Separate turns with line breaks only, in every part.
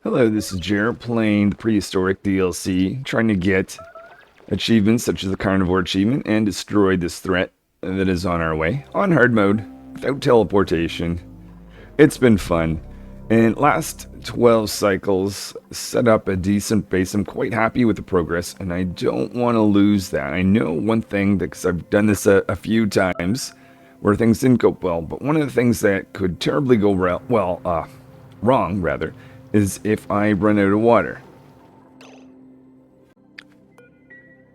Hello, this is Jared playing the Prehistoric DLC, trying to get achievements such as the Carnivore achievement and destroy this threat that is on our way, on hard mode, without teleportation. It's been fun, and last 12 cycles set up a decent base. I'm quite happy with the progress, and I don't want to lose that. I know one thing, because I've done this a few times, where things didn't go well, but one of the things that could terribly go wrong, rather, is if I run out of water.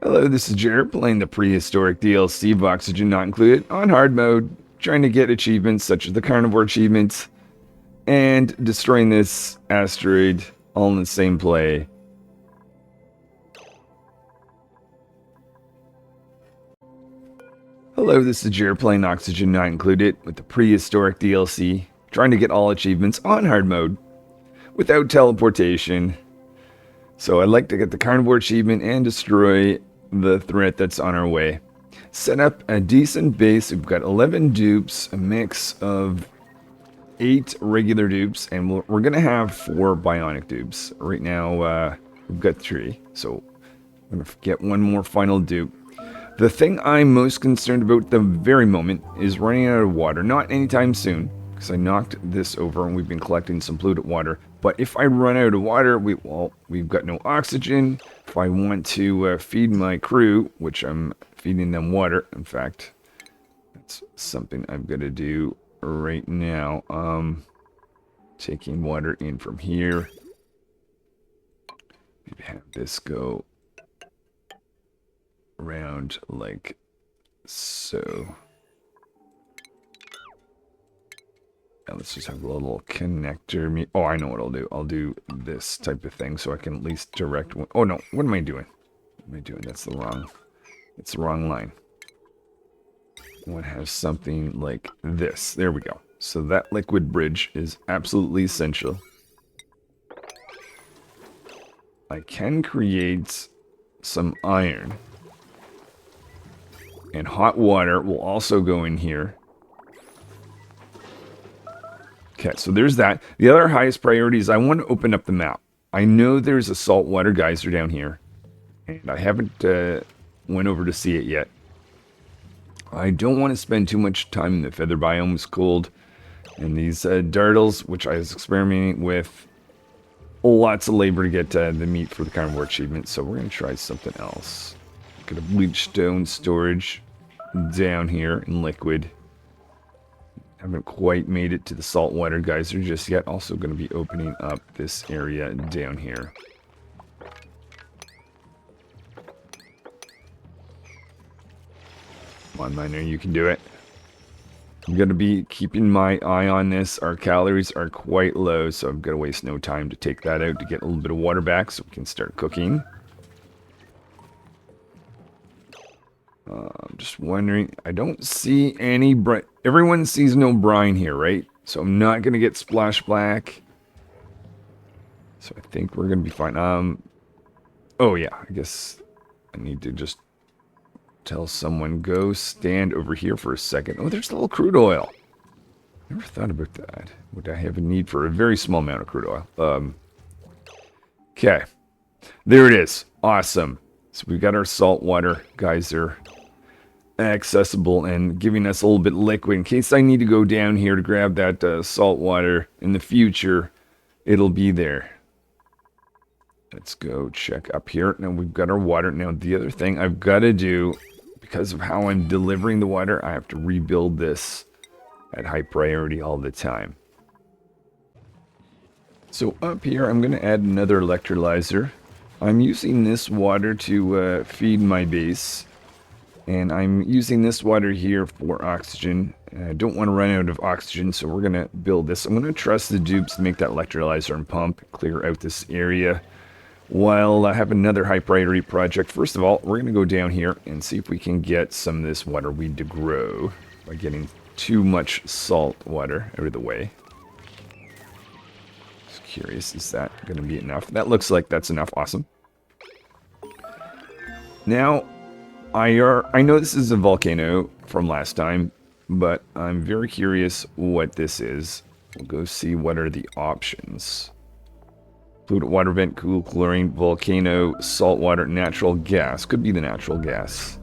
Hello, this is Jared playing the Prehistoric DLC of Oxygen Not Included on hard mode, trying to get achievements such as the Carnivore achievement and destroying this asteroid all in the same play. Hello, this is Jared playing Oxygen Not Included with the Prehistoric DLC, trying to get all achievements on hard mode without teleportation. So I'd like to get the Carnivore achievement and destroy the threat that's on our way. Set up a decent base. We've got 11 dupes, a mix of 8 regular dupes, and we're going to have 4 bionic dupes. Right now, we've got 3, so I'm going to get one more final dupe. The thing I'm most concerned about at the very moment is running out of water. Not anytime soon, because I knocked this over and we've been collecting some polluted water. But if I run out of water, we've got no oxygen. If I want to feed my crew, which I'm feeding them water, in fact, that's something I'm going to do right now. Taking water in from here. Maybe have this go around like so. Now let's just have a little connector. Oh, I know what I'll do. I'll do this type of thing so I can at least direct one. Oh no, what am I doing? What am I doing? It's the wrong line. I want to have something like this. There we go. So that liquid bridge is absolutely essential. I can create some iron. And hot water will also go in here. Okay, so there's that. The other highest priority is I want to open up the map. I know there's a saltwater geyser down here. And I haven't went over to see it yet. I don't want to spend too much time in the feather biome. It's cold. And these dartles, which I was experimenting with. Lots of labor to get the meat for the carnivore achievement. So we're going to try something else. Got a bleach stone storage down here in liquid. Haven't quite made it to the saltwater geyser just yet. Also going to be opening up this area down here. Come on, miner, you can do it. I'm going to be keeping my eye on this. Our calories are quite low, so I'm going to waste no time to take that out to get a little bit of water back so we can start cooking. I'm just wondering, I don't see any brine. Everyone sees no brine here, right? So I'm not going to get splash black. So I think we're going to be fine. Oh yeah, I guess I need to just tell someone, go stand over here for a second. Oh, there's a little crude oil. Never thought about that. Would I have a need for a very small amount of crude oil? Okay. There it is. Awesome. So we've got our saltwater geyser accessible and giving us a little bit liquid. In case I need to go down here to grab that salt water in the future, it'll be there. Let's go check up here. Now we've got our water. Now the other thing I've got to do, because of how I'm delivering the water, I have to rebuild this at high priority all the time. So up here I'm going to add another electrolyzer. I'm using this water to feed my base. And I'm using this water here for oxygen. I don't want to run out of oxygen, so we're going to build this. I'm going to trust the dupes to make that electrolyzer and pump, clear out this area. While I have another high priority project. First of all, we're going to go down here and see if we can get some of this water weed to grow by getting too much salt water out of the way. Just curious, is that going to be enough? That looks like that's enough. Awesome. Now, I know this is a volcano from last time, but I'm very curious what this is. We'll go see what are the options. Polluted water vent, cool chlorine, volcano, saltwater, natural gas. Could be the natural gas.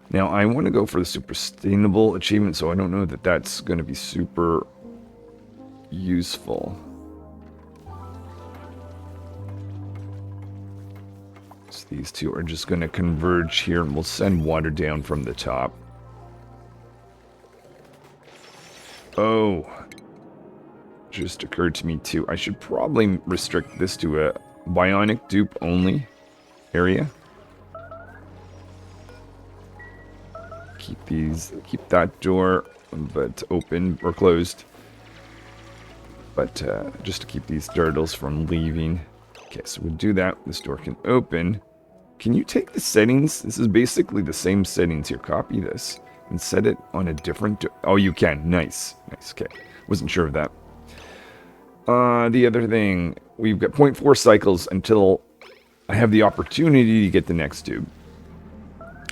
Now, I want to go for the super sustainable achievement, so I don't know that that's going to be super useful. So these two are just going to converge here, and we'll send water down from the top. Oh, just occurred to me too. I should probably restrict this to a bionic dupe only area. Keep that door but open or closed. But just to keep these turtles from leaving. Okay, so we'll do that. This door can open. Can you take the settings? This is basically the same settings here. Copy this and set it on a different... Oh, you can. Nice. Nice. Okay. Wasn't sure of that. The other thing, we've got 0.4 cycles until I have the opportunity to get the next tube.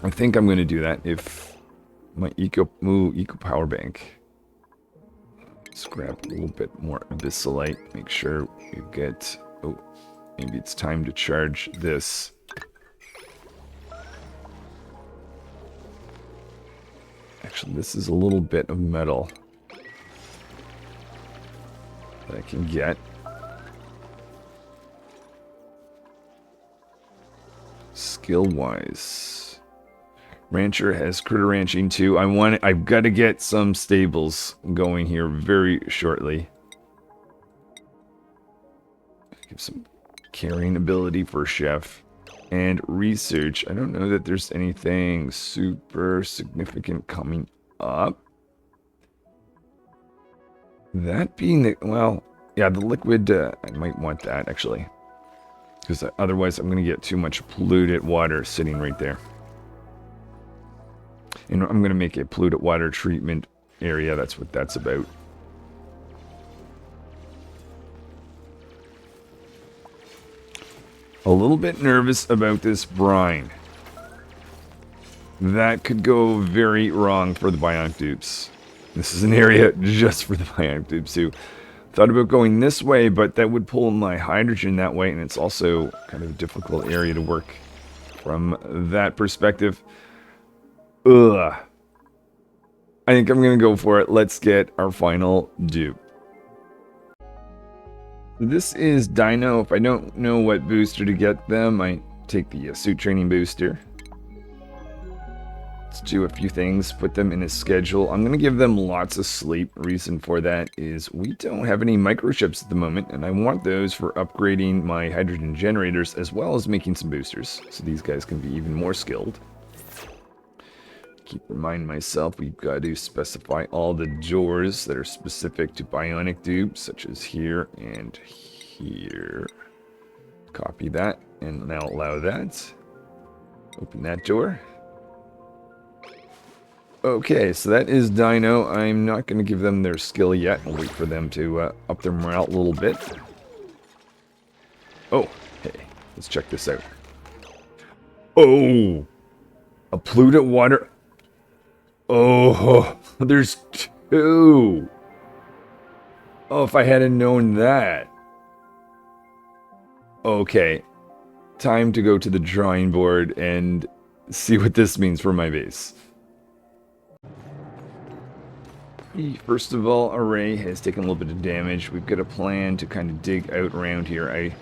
I think I'm going to do that if my eco power bank. Let's grab a little bit more abyssalite. Make sure we get... Oh, maybe it's time to charge this. Actually, this is a little bit of metal that I can get. Skill-wise, Rancher has critter ranching too. I've got to get some stables going here very shortly. Give some carrying ability for chef. And research. I don't know that there's anything super significant coming up. That being the... Well, yeah, the liquid... I might want that, actually. Because otherwise I'm going to get too much polluted water sitting right there. And I'm going to make a polluted water treatment area. That's what that's about. A little bit nervous about this brine. That could go very wrong for the bionic dupes. This is an area just for the bionic dupes too. Thought about going this way, but that would pull my hydrogen that way, and it's also kind of a difficult area to work from that perspective. Ugh. I think I'm going to go for it. Let's get our final dupe. This is Dino. If I don't know what booster to get them, I take the suit training booster. Let's do a few things, put them in a schedule. I'm going to give them lots of sleep. Reason for that is we don't have any microchips at the moment, and I want those for upgrading my hydrogen generators as well as making some boosters, so these guys can be even more skilled. Keep reminding myself we've got to specify all the doors that are specific to bionic dupes, such as here and here. Copy that, and now allow that. Open that door. Okay, so that is Dino. I'm not going to give them their skill yet. I'll wait for them to up their morale a little bit. Oh, hey, let's check this out. Oh, a polluted water... Oh, there's two. Oh, if I hadn't known that. Okay. Time to go to the drawing board and see what this means for my base. First of all, Array has taken a little bit of damage. We've got a plan to kind of dig out around here. I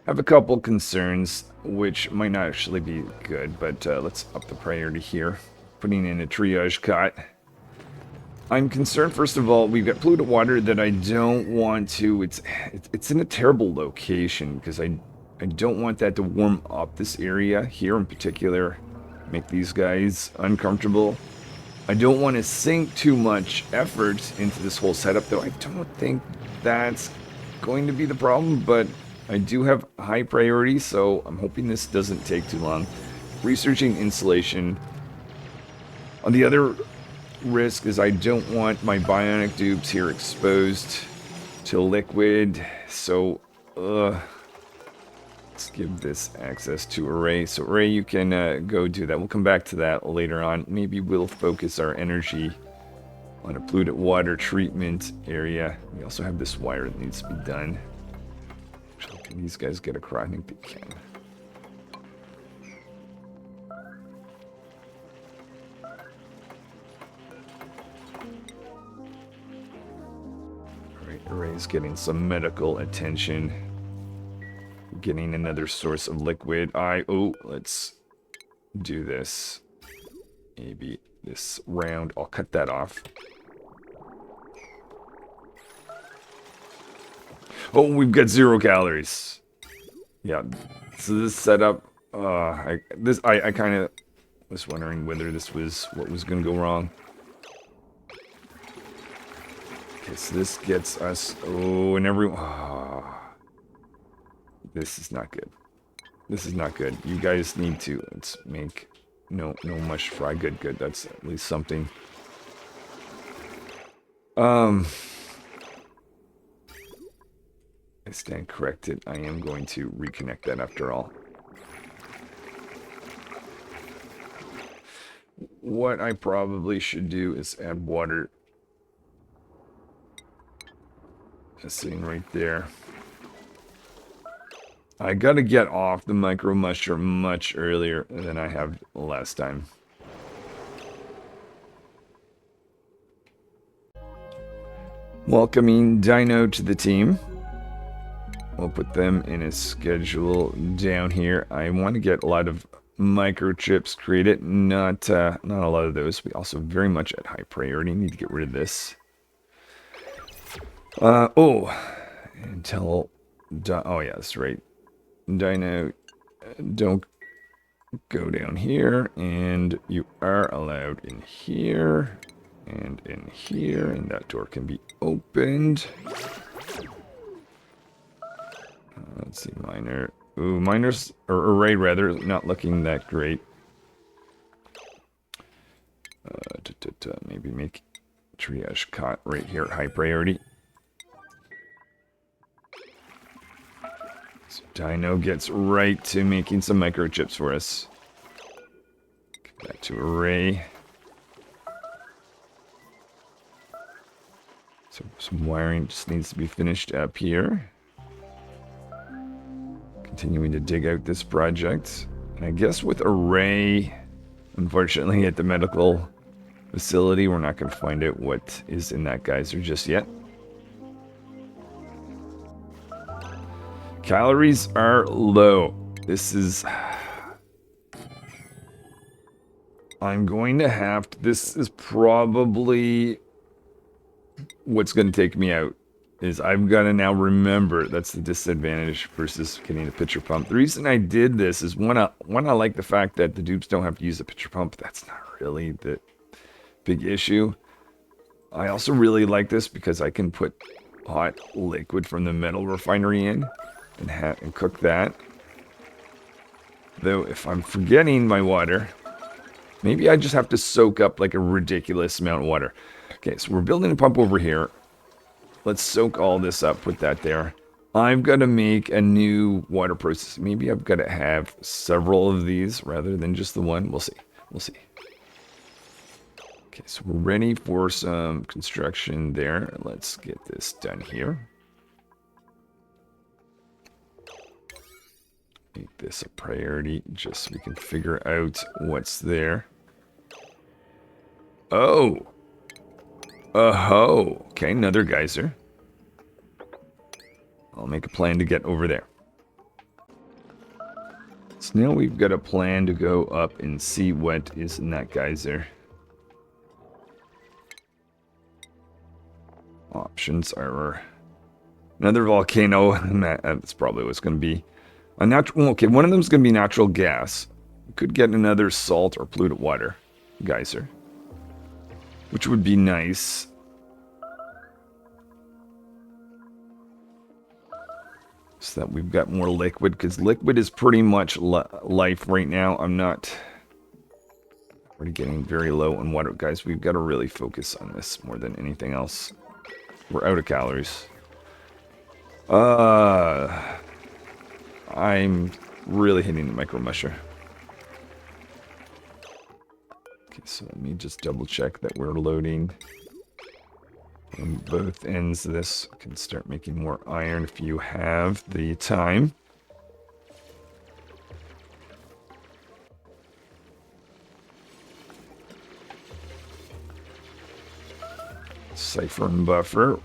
have a couple concerns, which might not actually be good, but let's up the priority here. Putting in a triage cot. I'm concerned, first of all, we've got polluted water that I don't want to... It's in a terrible location, because I don't want that to warm up this area here in particular. Make these guys uncomfortable. I don't want to sink too much effort into this whole setup, though I don't think that's going to be the problem, but I do have high priority, so I'm hoping this doesn't take too long. Researching insulation. On the other risk is I don't want my bionic dupes here exposed to liquid, so let's give this access to Array. So Array, you can go do that. We'll come back to that later on. Maybe we'll focus our energy on a polluted water treatment area. We also have this wire that needs to be done. Actually, can these guys get across? I think they can. Alright, Ray's getting some medical attention. Getting another source of liquid. Let's do this. Maybe this round. I'll cut that off. Oh, we've got 0 calories. Yeah. So this setup, I kind of was wondering whether this was what was going to go wrong. Okay, so this gets us. Oh, and everyone. This is not good. This is not good. You guys need to. Let's make no mush fry. Good. That's at least something. I stand corrected. I am going to reconnect that after all. What I probably should do is add water. That's sitting right there. I gotta get off the micro mushroom much earlier than I have last time. Welcoming Dino to the team. We'll put them in a schedule down here. I want to get a lot of microchips created, not a lot of those. We also very much at high priority need to get rid of this. Oh yeah, that's right. Dino, don't go down here, and you are allowed in here, and in here, and that door can be opened. Let's see, miner. Ooh, miners, or array rather, not looking that great. Maybe make triage cot right here at high priority. So Dino gets right to making some microchips for us. Get back to array. So some wiring just needs to be finished up here. Continuing to dig out this project. And I guess with array, unfortunately at the medical facility, we're not going to find out what is in that geyser just yet. Calories are low. This is... I'm going to have to... This is probably what's going to take me out. Is I've got to now remember that's the disadvantage versus getting a pitcher pump. The reason I did this is one, I like the fact that the dupes don't have to use a pitcher pump. That's not really the big issue. I also really like this because I can put hot liquid from the metal refinery in and cook that. Though if I'm forgetting my water, maybe I just have to soak up like a ridiculous amount of water. Okay, so we're building a pump over here. Let's soak all this up, put that there. I've got to make a new water process. Maybe I've got to have several of these rather than just the one. We'll see. We'll see. Okay, so we're ready for some construction there. Let's get this done here. Make this a priority just so we can figure out what's there. Oh! Oh-ho! Okay, another geyser. I'll make a plan to get over there. So now we've got a plan to go up and see what is in that geyser. Options are another volcano. That's probably what's going to be. A natural. Okay, one of them is going to be natural gas. We could get another salt or polluted water geyser, which would be nice. So that we've got more liquid, because liquid is pretty much life right now. I'm not already getting very low on water. Guys, we've got to really focus on this more than anything else. We're out of calories. I'm really hitting the micro musher. Okay, so let me just double check that we're loading On both ends of this, can start making more iron if you have the time. Cipher and buffer.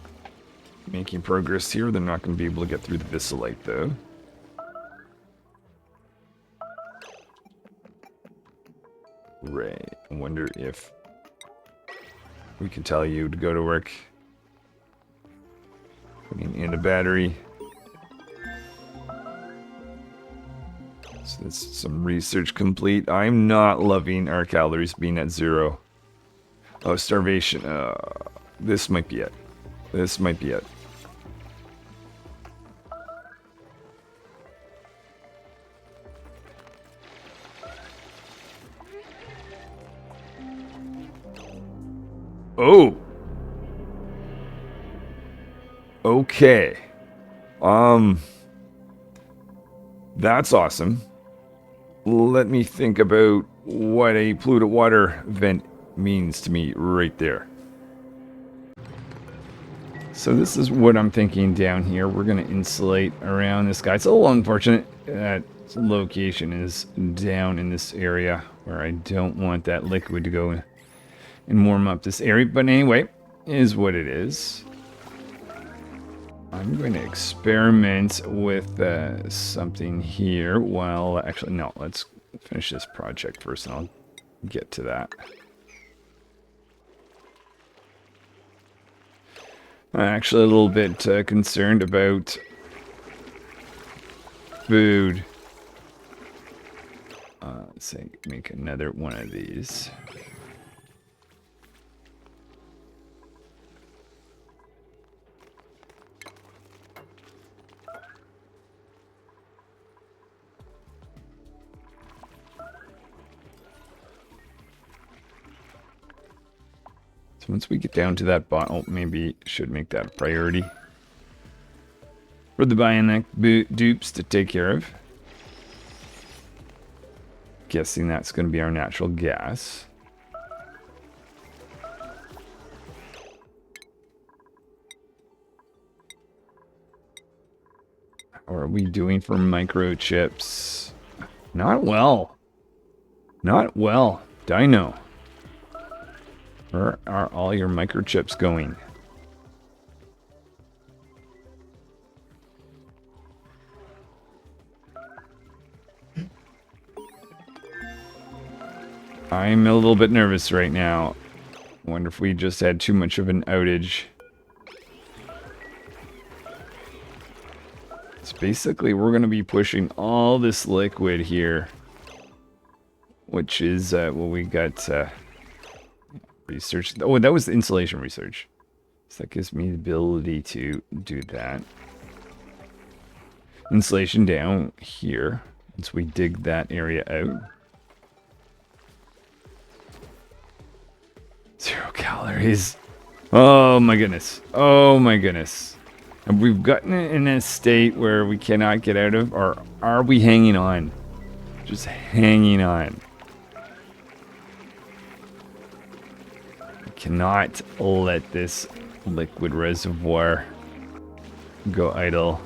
Making progress here. They're not going to be able to get through the Vissolite, though. Ray, I wonder if we can tell you to go to work. Putting in a battery. So that's some research complete. I'm not loving our calories being at 0. Oh, starvation. This might be it. This might be it. Oh. Okay. That's awesome. Let me think about what a polluted water vent means to me right there. So this is what I'm thinking down here. We're going to insulate around this guy. It's a little unfortunate that location is down in this area where I don't want that liquid to go and warm up this area. But anyway, is what it is. I'm going to experiment with something here while... Actually, no, let's finish this project first and I'll get to that. I'm actually a little bit concerned about food. Let's say make another one of these. So once we get down to that bot, oh, maybe should make that a priority for the bionic dupes to take care of. Guessing that's going to be our natural gas. How are we doing for microchips? Not well. Not well. Dino. Where are all your microchips going? I'm a little bit nervous right now. Wonder if we just had too much of an outage. So basically, we're going to be pushing all this liquid here, which is what we got. Research. Oh, that was the insulation research. So that gives me the ability to do that. Insulation down here. Once we dig that area out. 0 calories. Oh my goodness. Oh my goodness. And we've gotten in a state where we cannot get out of, or are we hanging on? Just hanging on. Cannot let this liquid reservoir go idle.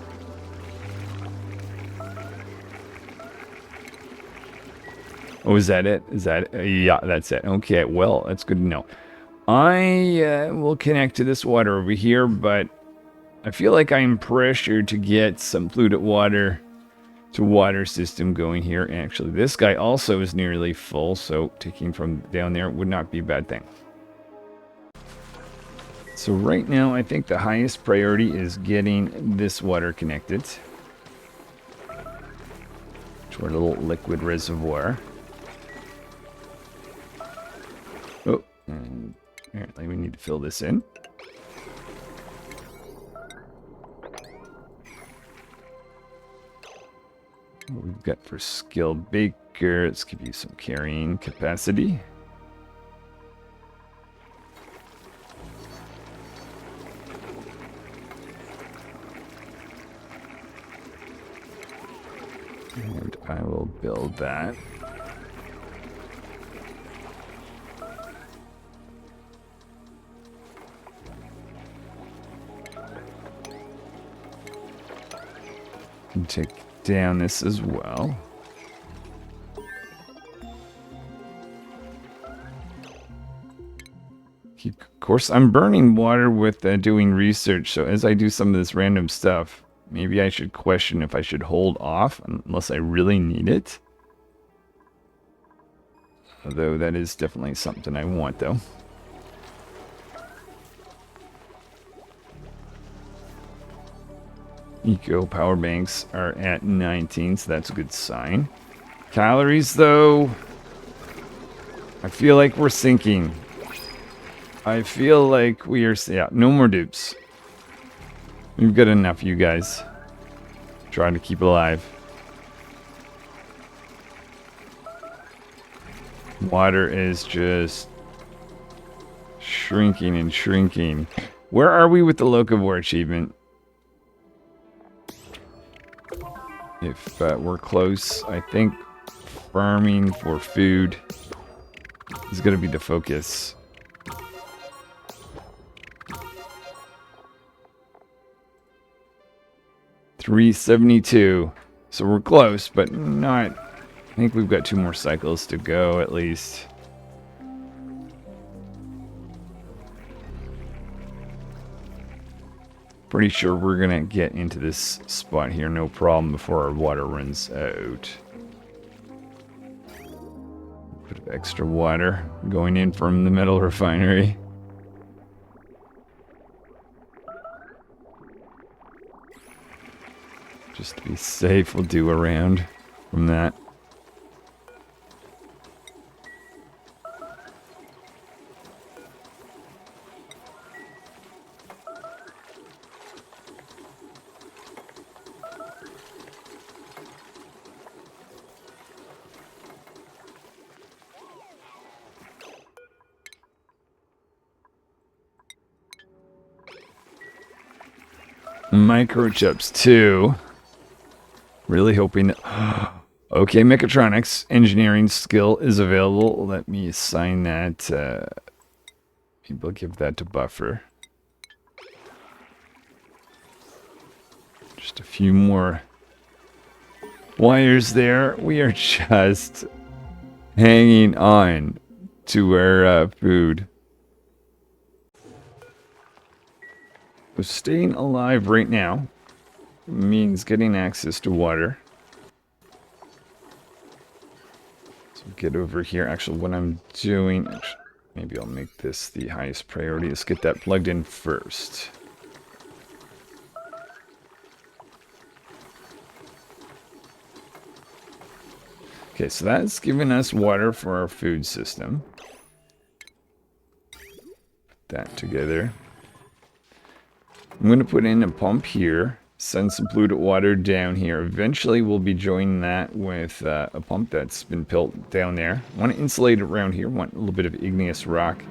Oh, is that it? Is that it? Yeah, that's it. Okay, well, that's good to know. I will connect to this water over here, but I feel like I'm pressured to get some polluted water to water system going here. And actually, this guy also is nearly full, so taking from down there would not be a bad thing. So right now, I think the highest priority is getting this water connected to our little liquid reservoir. Oh, and apparently we need to fill this in. What we've got for skilled baker, let's give you some carrying capacity. And I will build that. Can take down this as well. Of course, I'm burning water with doing research, so as I do some of this random stuff, maybe I should question if I should hold off unless I really need it. Although that is definitely something I want, though. Eco power banks are at 19, so that's a good sign. Calories, though, I feel like we're sinking. I feel like we are... Yeah, no more dupes. We've got enough, you guys. Trying to keep alive. Water is just shrinking and shrinking. Where are we with the locavore achievement? If we're close, I think farming for food is going to be the focus. $372. So we're close, but not... I think we've got 2 more cycles to go, at least. Pretty sure we're going to get into this spot here, no problem, before our water runs out. Bit of extra water going in from the metal refinery. Just to be safe, we'll do a round from that. Microchips too. Really hoping that... Okay, mechatronics engineering skill is available. Let me assign that. Maybe I'll give that to Buffer. Just a few more wires there. We are just hanging on to our food. So staying alive right now means getting access to water. So get over here. Actually, what I'm doing, maybe I'll make this the highest priority. Let's get that plugged in first. Okay, so that's giving us water for our food system. Put that together. I'm going to put in a pump here, send some polluted water down here. Eventually we'll be joining that with a pump that's been built down there. I want to insulate it around here. I want a little bit of igneous rock.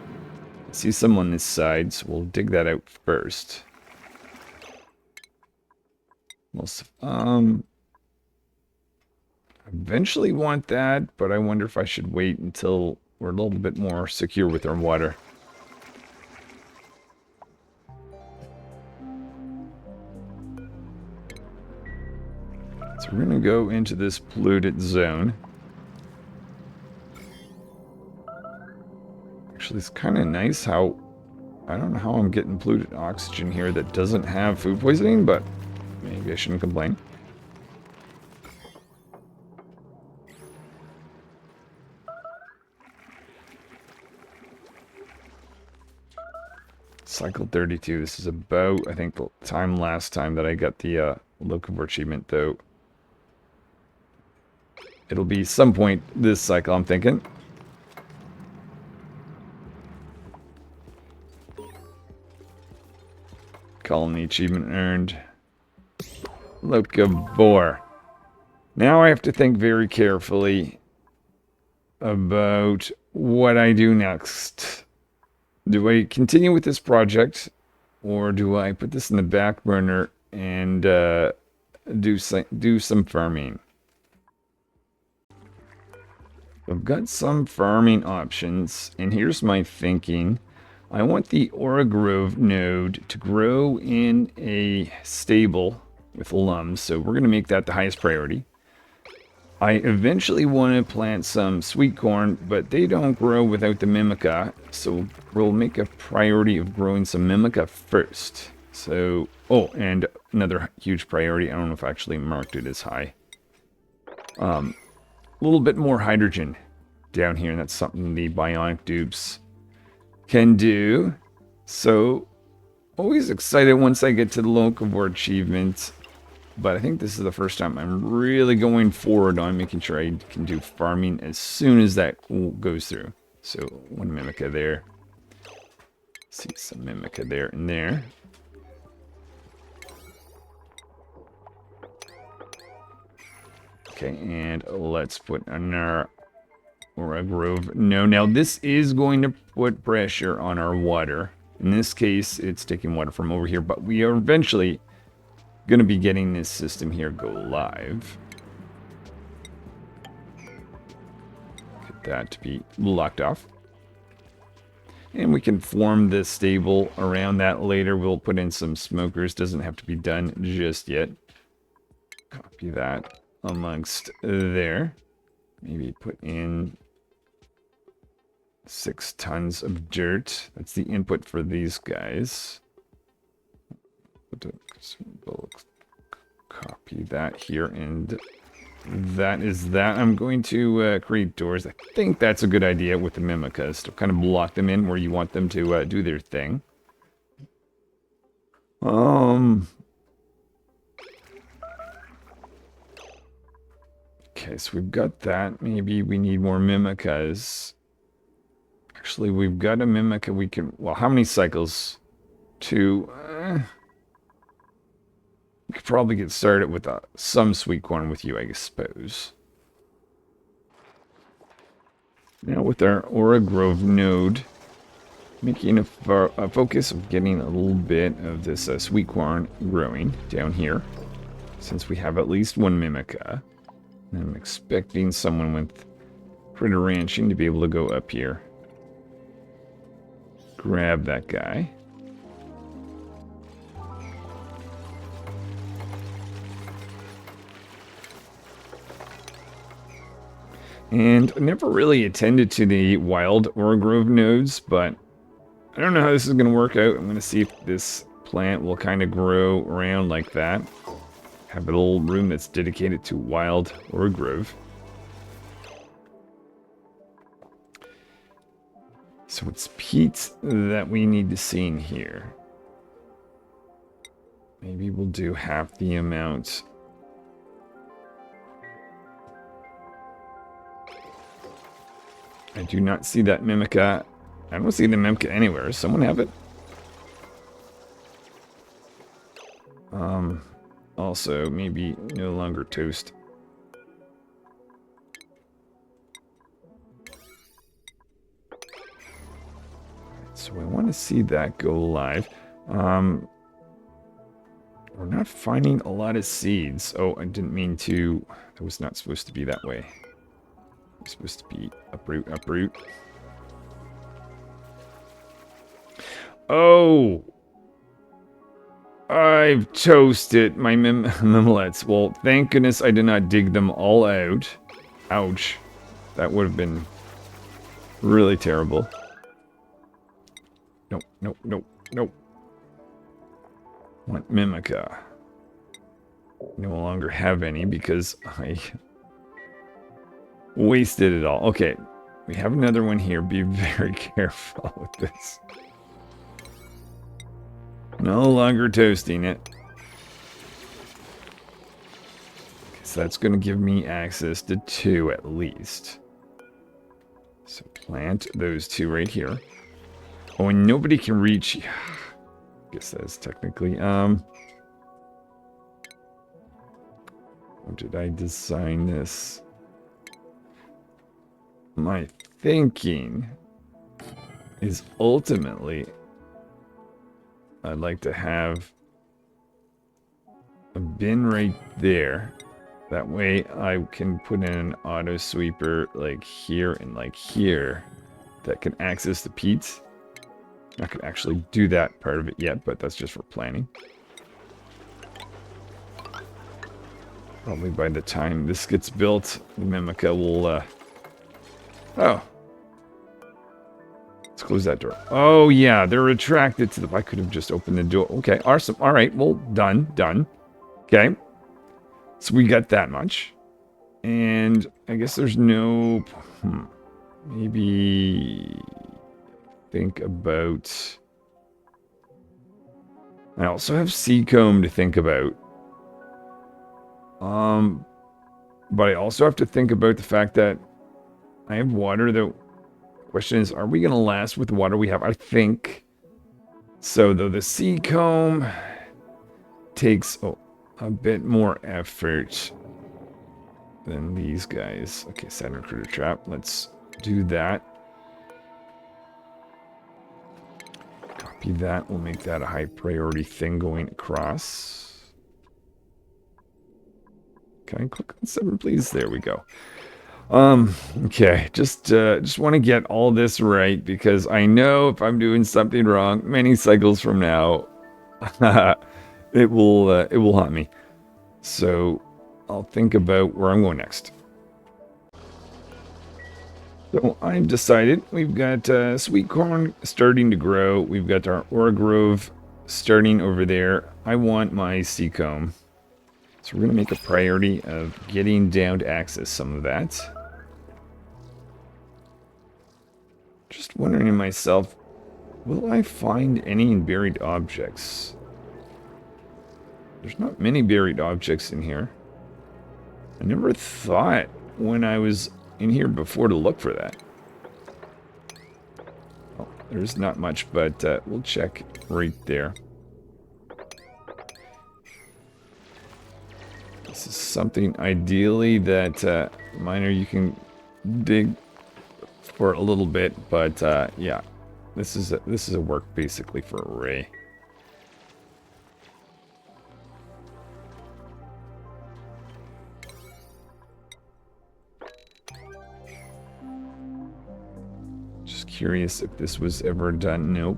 I see some on this side, so we'll dig that out first. Eventually want that, but I wonder if I should wait until we're a little bit more secure with our water. So we're going to go into this polluted zone. Actually, it's kind of nice how... I don't know how I'm getting polluted oxygen here that doesn't have food poisoning, but maybe I shouldn't complain. Cycle 32. This is about, I think, the time last time that I got the locavore achievement, though. It'll be some point this cycle, I'm thinking. Colony achievement earned. Locavore. Now I have to think very carefully about what I do next. Do I continue with this project, or do I put this in the back burner and do some farming? I've got some farming options, and here's my thinking. I want the Ora Grove node to grow in a stable with lums, so we're going to make that the highest priority. I eventually want to plant some sweet corn, but they don't grow without the mimica, so we'll make a priority of growing some mimica first. So, oh, and another huge priority, I don't know if I actually marked it as high. A little bit more hydrogen down here, and that's something the bionic dupes can do. So, always excited once I get to the locavore achievement. But I think this is the first time I'm really going forward on making sure I can do farming as soon as that goes through. So, one mimica there. See some mimica there and there. Okay, and let's put on our Aura Grove. No, now this is going to put pressure on our water. In this case, it's taking water from over here, but we are eventually going to be getting this system here go live. Get that to be locked off. And we can form the stable around that later. We'll put in some smokers. Doesn't have to be done just yet. Copy that amongst there. Maybe put in 6 tons of dirt. That's the input for these guys. Copy that here, and that is that. I'm going to create doors. I think that's a good idea with the mimicas to kind of block them in where you want them to do their thing. Okay, so we've got that. Maybe we need more mimicas. Actually, we've got a mimica we can... Well, how many cycles? 2. We could probably get started with some sweet corn with you, I suppose. Now with our Aura Grove node, making a focus of getting a little bit of this sweet corn growing down here, since we have at least one mimica. And I'm expecting someone with critter ranching to be able to go up here. Grab that guy. And I never really attended to the wild Aura Grove nodes, but I don't know how this is going to work out. I'm going to see if this plant will kind of grow around like that. Have a little room that's dedicated to wild Aura Grove. So it's peat that we need to see in here. Maybe we'll do half the amount. I do not see that mimica. I don't see the mimica anywhere. Does someone have it? Also, maybe no longer toast. So I want to see that go live. We're not finding a lot of seeds. Oh, I didn't mean to. That was not supposed to be that way. It's supposed to be uproot, uproot. Oh! I've toasted my mimolets. Well, thank goodness I did not dig them all out. Ouch. That would have been really terrible. Nope, nope, nope, nope. Want mimica. No longer have any because I wasted it all. Okay, we have another one here. Be very careful with this. No longer toasting it. Okay, so that's going to give me access to 2 at least. So plant those 2 right here. Oh, and nobody can reach... I guess that's technically... How did I design this? My thinking is ultimately... I'd like to have a bin right there. That way I can put in an auto sweeper like here and like here that can access the peats. I could actually do that part of it yet, but that's just for planning. Probably by the time this gets built, the Mimica will, Oh. Let's close that door. Oh, yeah, they're attracted to the... I could have just opened the door. Okay, awesome. All right, well, done. Okay. So we got that much. And I guess there's no... Maybe... Think about... I also have Seacomb to think about. But I also have to think about the fact that I have water. The question is, are we going to last with the water we have? I think so, though the Seacomb takes a bit more effort than these guys. Okay, Saturn Critter Trap. Let's do that. Copy that. We'll make that a high priority thing going across. Can I click on 7, please? There we go. Okay, just want to get all this right, because I know if I'm doing something wrong, many cycles from now, it will haunt me. So I'll think about where I'm going next. So I've decided we've got sweet corn starting to grow. We've got our Oragrove starting over there. I want my Seacomb. So we're going to make a priority of getting down to access some of that. Just wondering to myself, will I find any buried objects? There's not many buried objects in here. I never thought when I was in here before to look for that. Well, there's not much, but we'll check right there. This is something ideally that miner you can dig for a little bit, but yeah, this is a work basically for a ray. Just curious if this was ever done. Nope.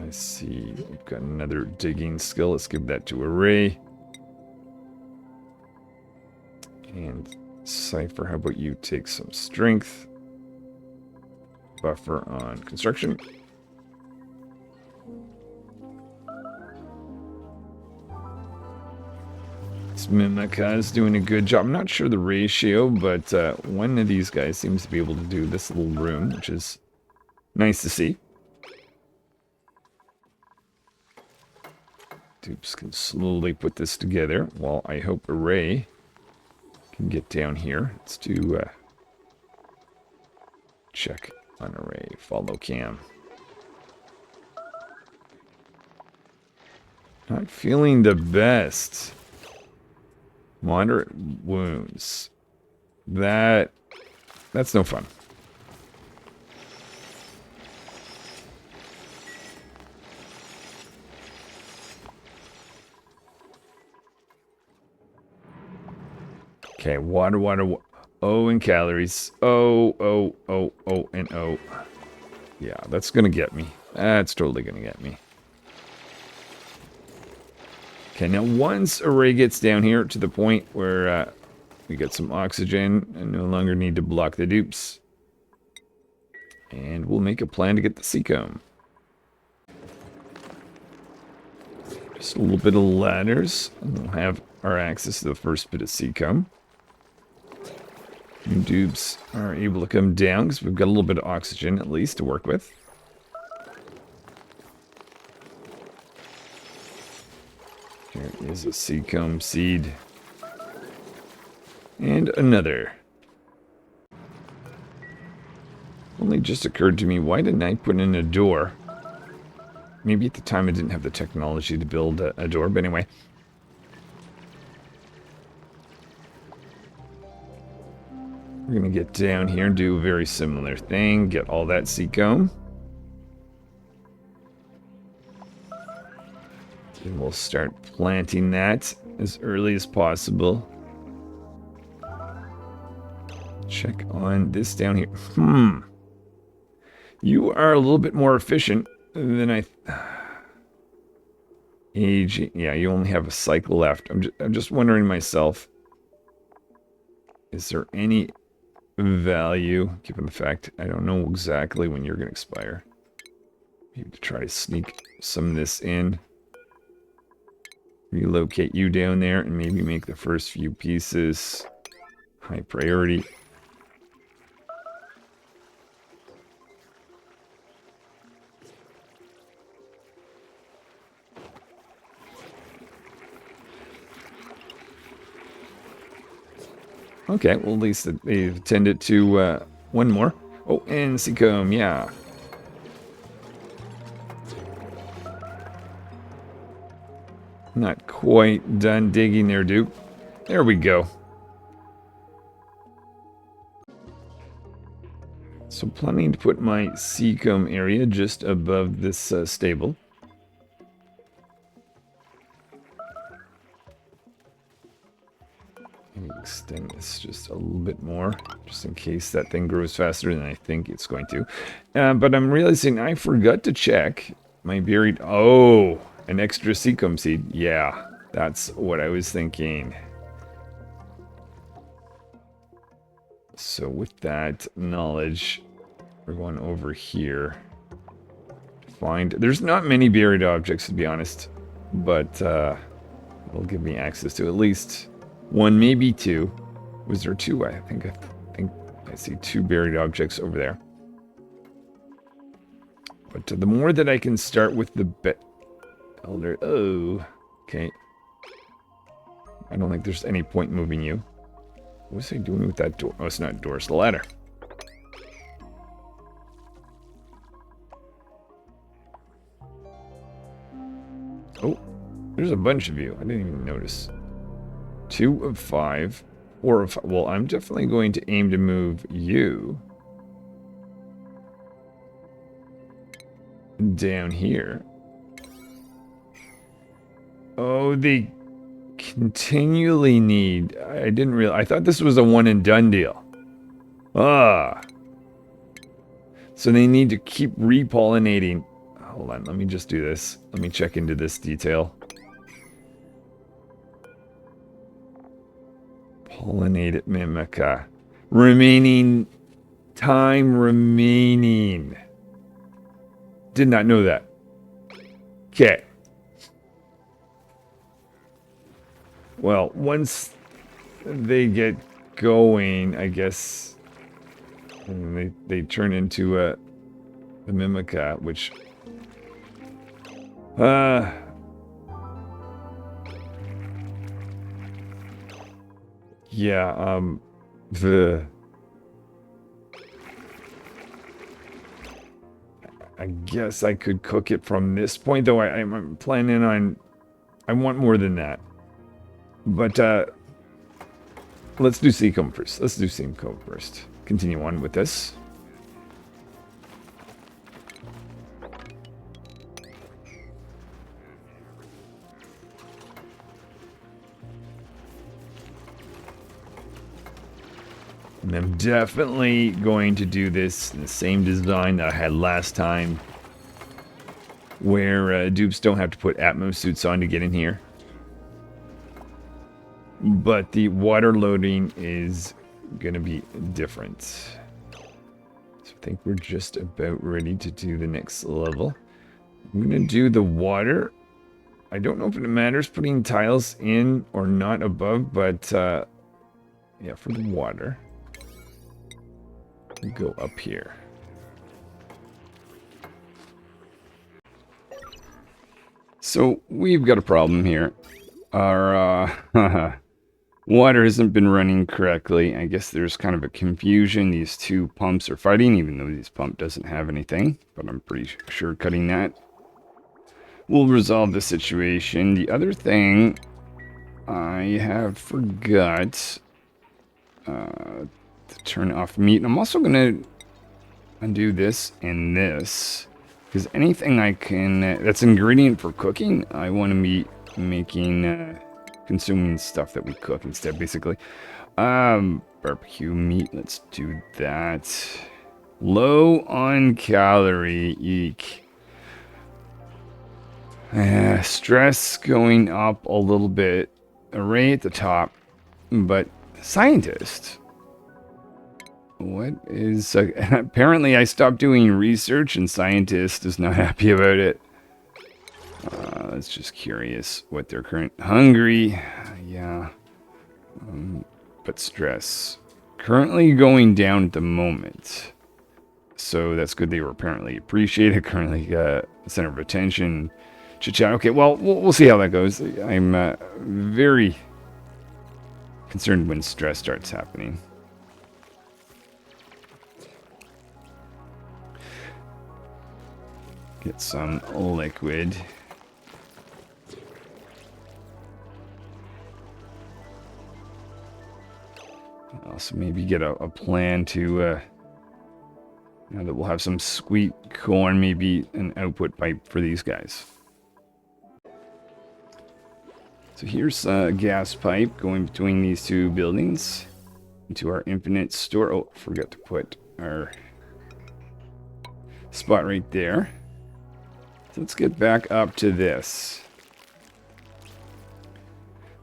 I see. We've got another digging skill. Let's give that to a ray. And Cypher, how about you take some strength? Buffer on construction. This Mimica is doing a good job. I'm not sure the ratio, but one of these guys seems to be able to do this little room, which is nice to see. Dupes can slowly put this together while I hope Array can get down here. Let's do check on Array. Follow cam. Not feeling the best. Moderate wounds. That's no fun. Okay, water. Oh, and calories. Oh, and oh. Yeah, that's gonna get me. That's totally gonna get me. Okay, now once Array gets down here to the point where we get some oxygen and no longer need to block the dupes, and we'll make a plan to get the Seacomb. Just a little bit of ladders, and we'll have our access to the first bit of Seacomb. And dupes are able to come down because we've got a little bit of oxygen at least to work with. Here is a Seacomb seed. And another. Only just occurred to me, why didn't I put in a door? Maybe at the time I didn't have the technology to build a door, but anyway. We're going to get down here and do a very similar thing. Get all that Seacomb. And we'll start planting that as early as possible. Check on this down here. You are a little bit more efficient than Aging. Yeah, you only have a cycle left. I'm just wondering myself, is there any value, given the fact I don't know exactly when you're going to expire? Maybe to try to sneak some of this in. Relocate you down there and maybe make the first few pieces high priority. Okay, well, at least they've attended to one more. Oh, and Seacombe, yeah. Not quite done digging there, Duke. There we go. So planning to put my Seacombe area just above this stable. Extend this just a little bit more, just in case that thing grows faster than I think it's going to. But I'm realizing I forgot to check my buried... Oh, an extra Seacombe seed. Yeah, that's what I was thinking. So with that knowledge, we're going over here. There's not many buried objects, to be honest, but it'll give me access to at least one, maybe two. Was there two? I think I see two buried objects over there. But the more that I can start with the elder. Oh, okay. I don't think there's any point moving you. What was I doing with that door? Oh, it's not a door, it's the ladder. Oh, there's a bunch of you. I didn't even notice. 2 of 5. 4 of 5. Well, I'm definitely going to aim to move you down here. Oh, they continually need... I didn't realize... I thought this was a one and done deal. Ah. So they need to keep repollinating. Hold on, let me just do this. Let me check into this detail. Pollinated Mimica. Remaining... Time remaining. Did not know that. Okay. Well, once they get going, I guess they turn into the Mimica, which yeah, I guess I could cook it from this point, though I'm planning on... I want more than that. But, let's do Seacombe first. Let's do Seacombe first. Continue on with this. And I'm definitely going to do this in the same design that I had last time, where dupes don't have to put Atmos suits on to get in here. But the water loading is going to be different. So I think we're just about ready to do the next level. I'm going to do the water. I don't know if it matters putting tiles in or not above, but yeah, for the water, we'll go up here. So we've got a problem here. Our water hasn't been running correctly. I guess there's kind of a confusion. These two pumps are fighting, even though this pump doesn't have anything. But I'm pretty sure cutting that will resolve the situation. The other thing I have forgot to turn off meat. And I'm also going to undo this and this. Because anything I can... that's ingredient for cooking, I want to be making... consuming stuff that we cook instead, basically. Barbecue meat, let's do that. Low on calorie, eek. Stress going up a little bit. Array at the top. But scientist. What is... apparently I stopped doing research and scientist is not happy about it. It's just curious what their current... Hungry. Yeah. But stress. Currently going down at the moment. So that's good. They were apparently appreciated. Currently center of attention. Chit-chat. Okay, well, we'll see how that goes. I'm very concerned when stress starts happening. Get some liquid. Also maybe get a plan to... now that we'll have some sweet corn, maybe an output pipe for these guys. So here's a gas pipe going between these two buildings into our infinite store. Oh, forgot to put our spot right there. So let's get back up to this.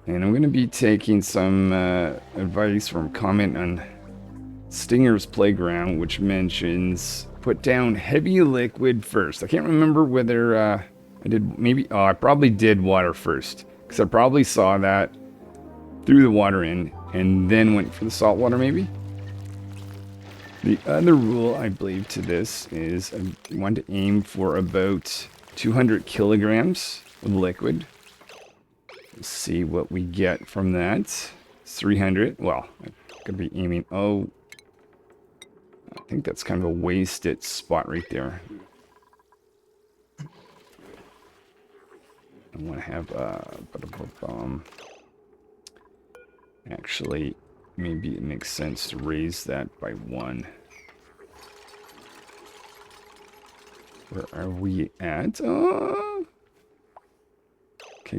And I'm going to be taking some advice from comment on Stinger's Playground, which mentions put down heavy liquid first. I can't remember whether I did, maybe, oh, I probably did water first. Because I probably saw that, threw the water in, and then went for the salt water maybe. The other rule, I believe, to this is I want to aim for about 200 kilograms of liquid. Let's see what we get from that. It's 300. Well, I'm going to be aiming... Oh, I think that's kind of a wasted spot right there. I want to have actually, maybe it makes sense to raise that by 1. Where are we at? Okay,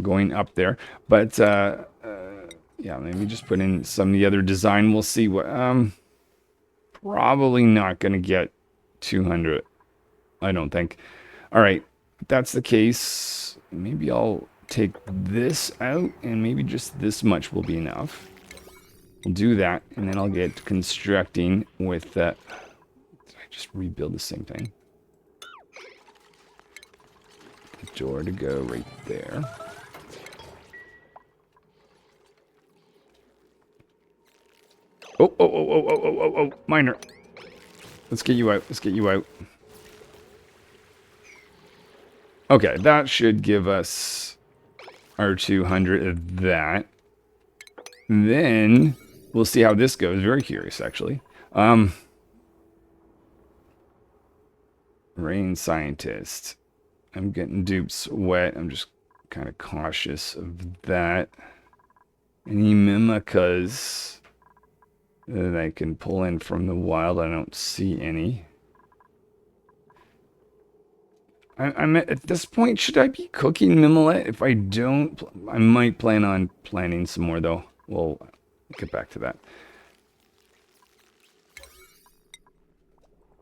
going up there. But, yeah, let me just put in some of the other design. We'll see what... probably not going to get 200. I don't think. All right, if that's the case, maybe I'll take this out, and maybe just this much will be enough. We'll do that, and then I'll get constructing with that. Did I just rebuild the same thing? The door to go right there. Oh, miner. Let's get you out. Let's get you out. Okay, that should give us our 200 of that. Then we'll see how this goes. Very curious, actually. Rain scientist. I'm getting dupes wet. I'm just kind of cautious of that. Any mimicas that I can pull in from the wild? I don't see any. I'm at this point, should I be cooking mimolette? If I don't, I might plan on planting some more, though. We'll get back to that.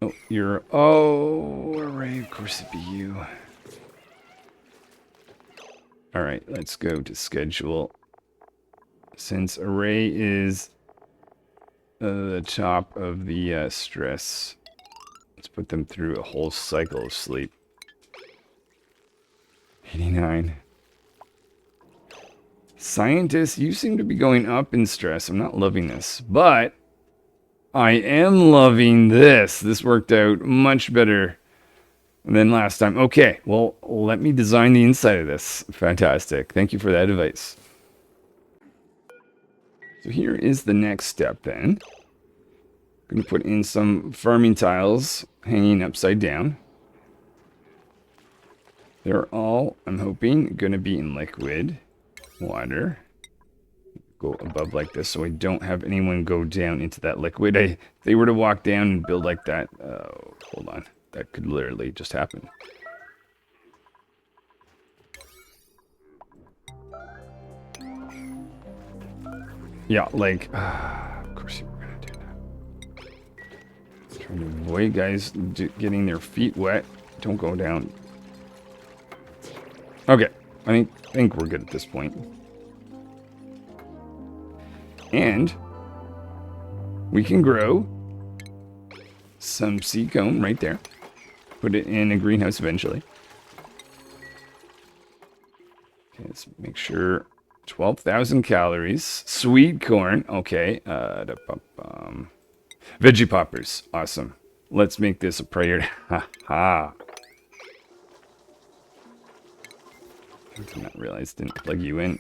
Oh, you're... Oh, Array, of course it'd be you. Alright, let's go to schedule. Since Array is the top of the stress, let's put them through a whole cycle of sleep. 89. Scientists, you seem to be going up in stress. I'm not loving this, but I am loving this. This worked out much better than last time. Okay, well, let me design the inside of this. Fantastic. Thank you for that advice. So here is the next step then. I'm going to put in some farming tiles hanging upside down. They're all, I'm hoping, going to be in liquid water. Go above like this so I don't have anyone go down into that liquid. If they were to walk down and build like that, hold on. That could literally just happen. Yeah, like, of course you were going to do that. Trying to avoid guys getting their feet wet. Don't go down. Okay, I think we're good at this point. And we can grow some seed cone right there. Put it in a greenhouse eventually. Okay, let's make sure. 12,000 calories. Sweet corn. Okay. Veggie poppers. Awesome. Let's make this a priority. Ha ha. I did not realize didn't plug you in.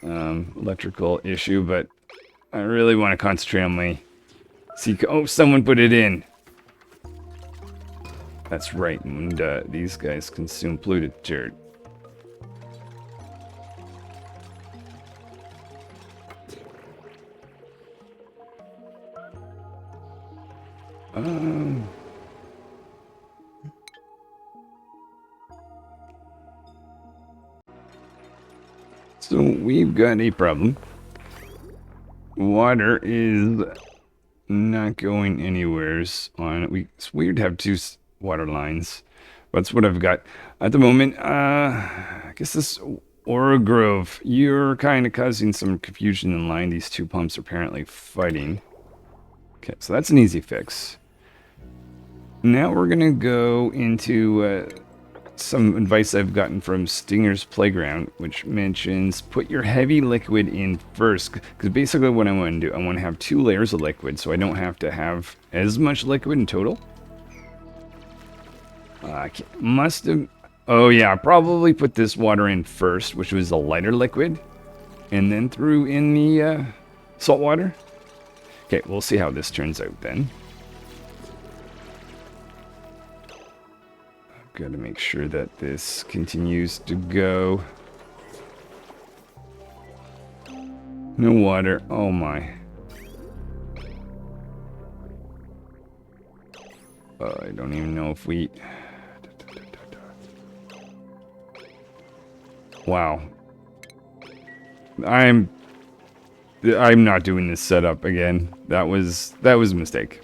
Electrical issue, but I really want to concentrate on my seed. Oh, someone put it in. That's right. And these guys consume polluted dirt. So we've got a problem. Water is not going anywheres on it. It's weird to have two water lines. But that's what I've got at the moment. I guess this Aura Grove, you're kind of causing some confusion in line. These two pumps are apparently fighting. Okay, so that's an easy fix. Now we're going to go into some advice I've gotten from Stinger's Playground, which mentions put your heavy liquid in first. Because basically what I want to do, I want to have 2 layers of liquid so I don't have to have as much liquid in total. Must have... Oh yeah, I probably put this water in first, which was a lighter liquid. And then threw in the salt water. Okay, we'll see how this turns out then. Got to make sure that this continues to go. No water. Oh my. I don't even know if we... Wow. I'm not doing this setup again. That was a mistake.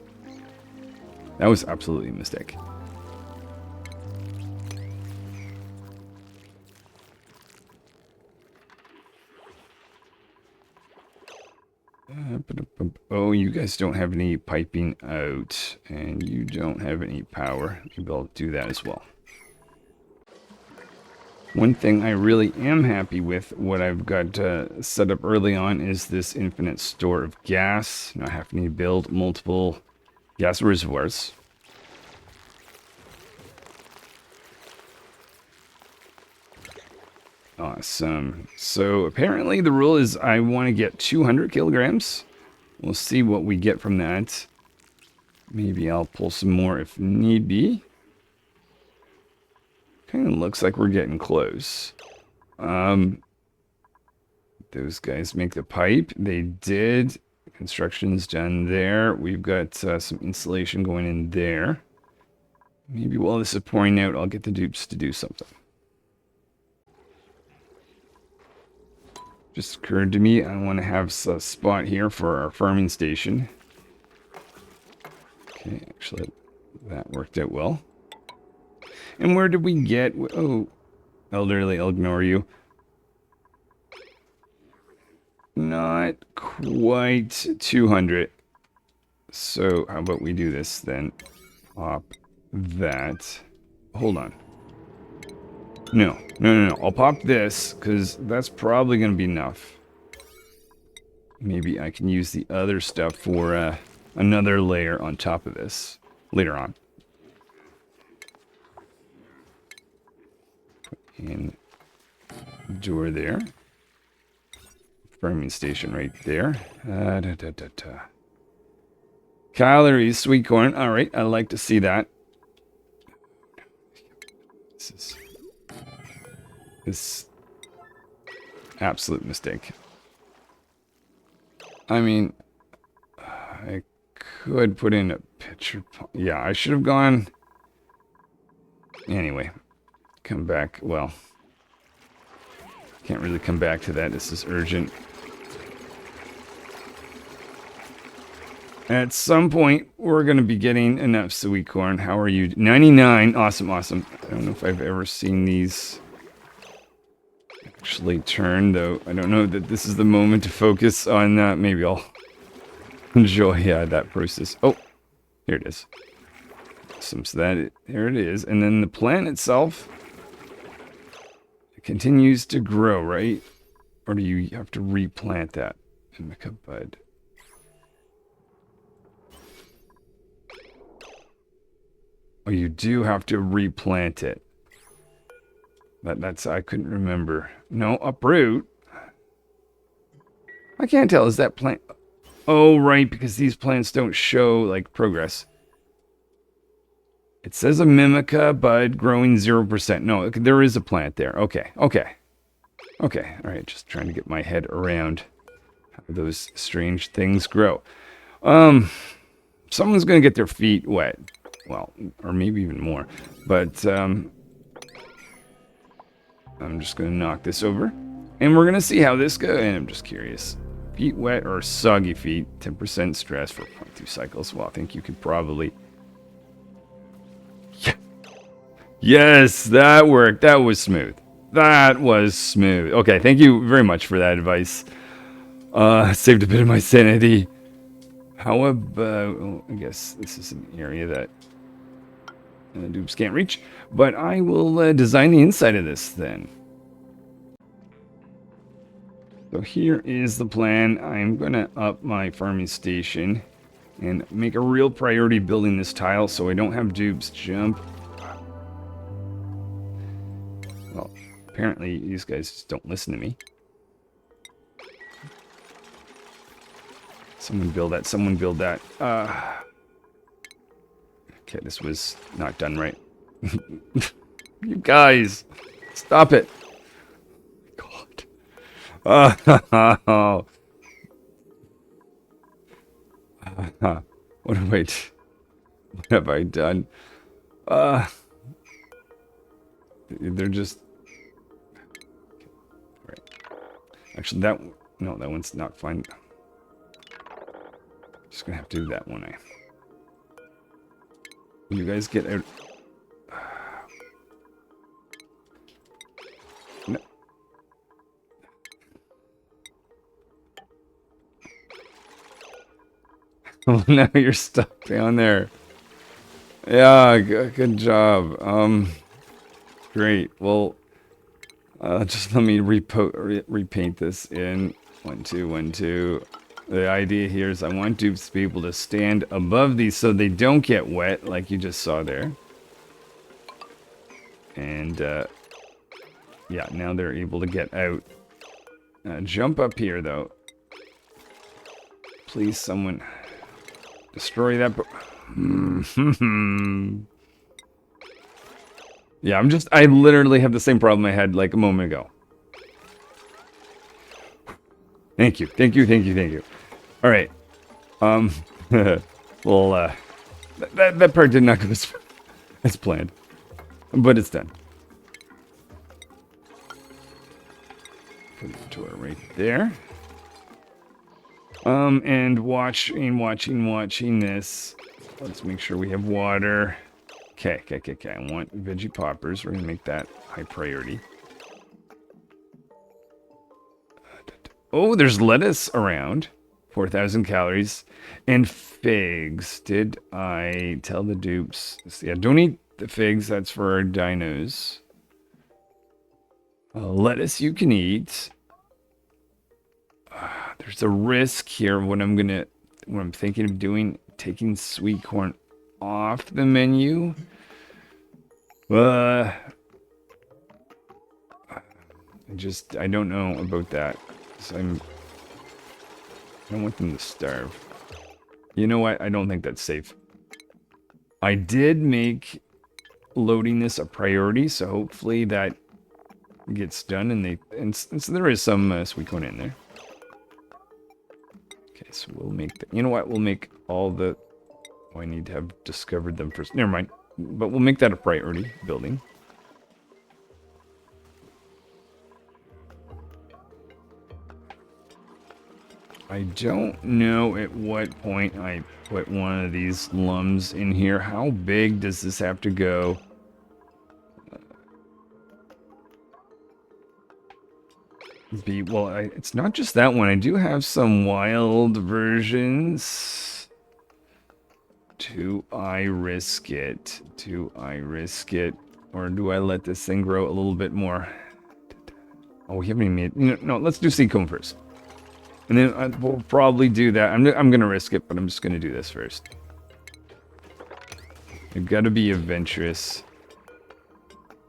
That was absolutely a mistake. Oh, you guys don't have any piping out, and you don't have any power. Maybe I'll do that as well. One thing I really am happy with, what I've got set up early on, is this infinite store of gas. Not having to build multiple gas reservoirs. Awesome. So apparently the rule is I want to get 200 kilograms. We'll see what we get from that. Maybe I'll pull some more if need be. Kind of looks like we're getting close. Those guys make the pipe. They did. Construction's done there. We've got some insulation going in there. Maybe while this is pouring out, I'll get the dupes to do something. Just occurred to me, I want to have a spot here for our farming station. Okay, actually, that worked out well. And where did we get... Oh, elderly, I'll ignore you. Not quite 200. So, how about we do this then? Pop that. Hold on. No. I'll pop this, because that's probably going to be enough. Maybe I can use the other stuff for another layer on top of this later on. Put in door there. Farming station right there. Calories, sweet corn. All right, I like to see that. This absolute mistake. I mean, I could put in a pitcher. Yeah, I should have gone. Anyway, come back. Well, can't really come back to that. This is urgent. At some point, we're going to be getting enough sweet corn. How are you? 99. Awesome. I don't know if I've ever seen these actually turn, though. I don't know that this is the moment to focus on that. Maybe I'll enjoy that process. Oh, here it is. So there it is. And then the plant itself, it continues to grow, right? Or do you have to replant that? Indica bud. Oh, you do have to replant it. That's, I couldn't remember. No, uproot. I can't tell. Is that plant? Oh, right, because these plants don't show, like, progress. It says a mimica bud growing 0%. No, there is a plant there. Okay, okay. Okay, alright, just trying to get my head around how those strange things grow. Someone's gonna get their feet wet. Well, or maybe even more. But, I'm just gonna knock this over. And we're gonna see how this goes. And I'm just curious. Feet wet or soggy feet. 10% stress for 0.2 cycles. Well, I think you could probably... Yeah. Yes, that worked. That was smooth. That was smooth. Okay, thank you very much for that advice. Saved a bit of my sanity. How about... Well, I guess this is an area that dupes can't reach. But I will design the inside of this then. So here is the plan. I'm going to up my farming station and make a real priority building this tile so I don't have dupes jump. Well, apparently these guys just don't listen to me. Someone build that. Someone build that. Okay, this was not done right. You guys, stop it. God. What have I done? They're just... Right. Actually, that one's not fine. Just gonna have to do that one. You guys get out. No. Oh, now you're stuck down there. Yeah, good job. Great. Well, just let me repaint this in 1, 2, 1, 2. The idea here is I want dupes to be able to stand above these so they don't get wet, like you just saw there. And, yeah, now they're able to get out. Jump up here, though. Please, someone destroy that. Yeah, I literally have the same problem I had like a moment ago. Thank you, thank you, thank you, thank you. All right. Well, that part did not go as planned, but it's done. Put the door right there. And watching this. Let's make sure we have water. Okay. I want veggie poppers. We're gonna make that high priority. Oh, there's lettuce around. 4,000 calories. And figs. Did I tell the dupes? Yeah, don't eat the figs. That's for our dinos. Lettuce you can eat. There's a risk here. What I'm thinking of doing, taking sweet corn off the menu. I don't know about that. So I don't want them to starve. You know what? I don't think that's safe. I did make loading this a priority, so hopefully that gets done. And so there is some sweet corn in there. Okay, so we'll make you know what? We'll make all the... Oh, I need to have discovered them first. Never mind. But we'll make that a priority building. I don't know at what point I put one of these lums in here. How big does this have to go? be, well, it's not just that one. I do have some wild versions. Do I risk it? Do I risk it? Or do I let this thing grow a little bit more? Oh, we haven't even made... No, let's do seacomb first. And then we'll probably do that. I'm going to risk it, but I'm just going to do this first. You've got to be adventurous.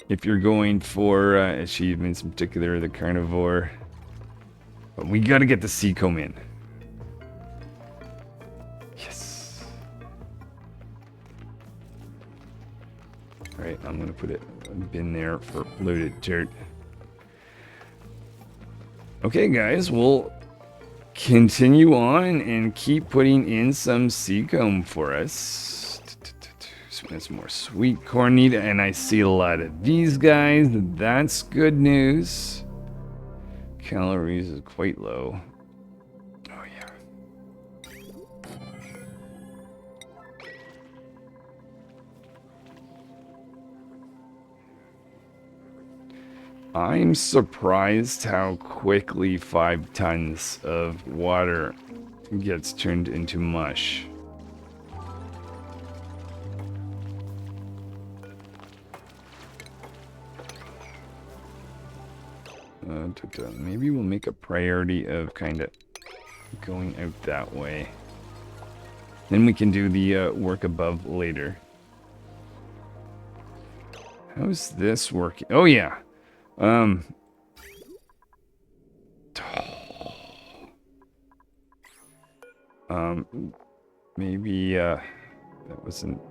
If you're going for achievements, in particular the carnivore. But we got to get the seacomb in. Yes. Alright, I'm going to put a bin there for loaded dirt. Okay, guys, we'll continue on and keep putting in some seacomb for us. Some more sweet corn need, and I see a lot of these guys. That's good news. Calories is quite low. Oh yeah. I'm surprised how quickly 5 tons of water gets turned into mush. Maybe we'll make a priority of kind of going out that way. Then we can do the work above later. How's this working? Oh yeah. Maybe that wasn't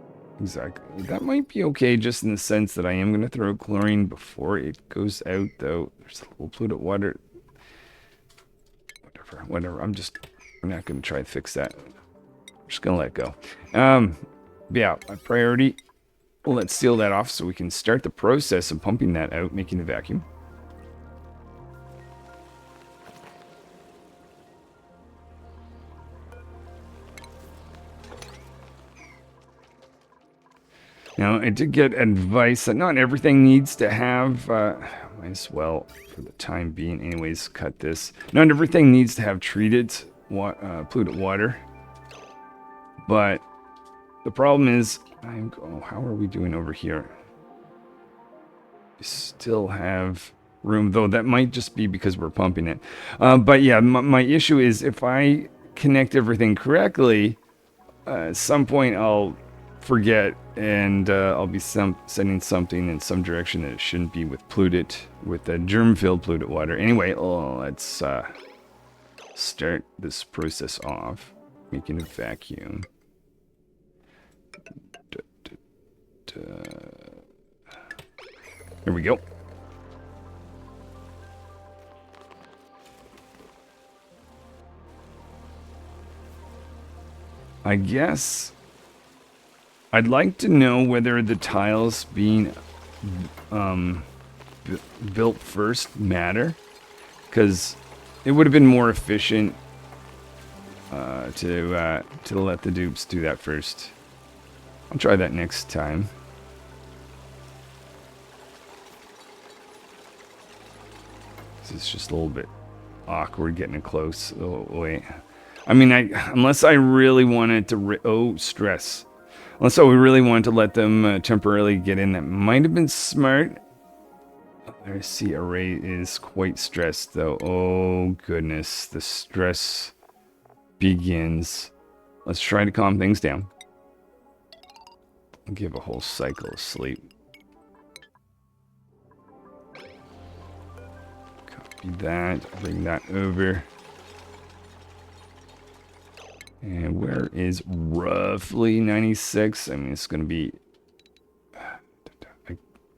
exactly. That might be okay, just in the sense that I am going to throw chlorine before it goes out, though. There's a little polluted water. Whatever. I'm not going to try to fix that. I'm just going to let it go. Yeah, my priority. Well, let's seal that off so we can start the process of pumping that out, making the vacuum. Now, I did get advice that not everything needs to have, might as well, for the time being anyways, cut this. Not everything needs to have treated polluted water. But the problem is, how are we doing over here? We still have room, though that might just be because we're pumping it. But yeah, my issue is if I connect everything correctly, at some point I'll forget and I'll be sending something in some direction that it shouldn't be with the germ-filled polluted water. Anyway, let's start this process off, making a vacuum. Here we go. I guess I'd like to know whether the tiles being built first matter, because it would have been more efficient to let the dupes do that first. I'll try that next time. This is just a little bit awkward getting it close. Oh wait, I mean, unless I really wanted to stress. Unless I really wanted to let them temporarily get in, that might have been smart. I see Array is quite stressed, though. Oh, goodness. The stress begins. Let's try to calm things down. I'll give a whole cycle of sleep. Copy that. Bring that over. And where is roughly 96? I mean, it's going to be...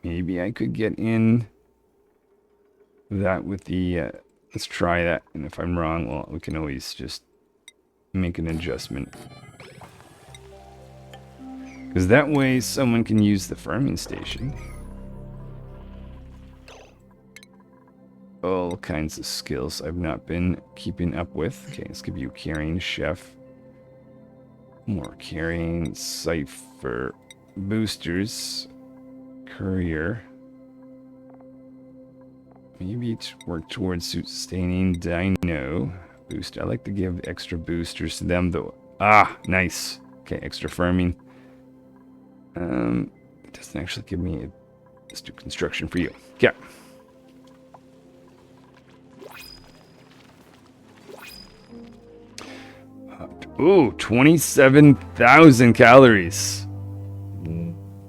Maybe I could get in that with the... let's try that. And if I'm wrong, well, we can always just make an adjustment. Because that way someone can use the farming station. All kinds of skills I've not been keeping up with. Okay, let's give you carrying chef. More carrying, cipher, boosters, courier. Maybe work towards sustaining dino boost. I like to give extra boosters to them though. Ah, nice. Okay, extra farming. It doesn't actually give me a... Let's do construction for you. Yeah. Ooh, 27,000 calories.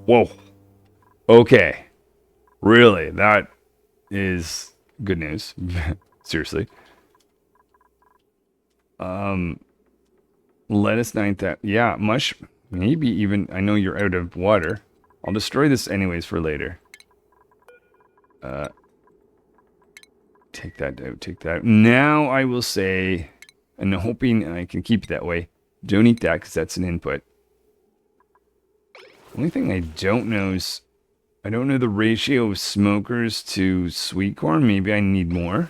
Whoa. Okay. Really, that is good news. Seriously. Lettuce 9,000. Yeah, mush. Maybe even... I know you're out of water. I'll destroy this anyways for later. Take that out. Take that out. Now I will say... And hoping I can keep it that way. Don't eat that because that's an input. Only thing I don't know is... I don't know the ratio of smokers to sweet corn. Maybe I need more.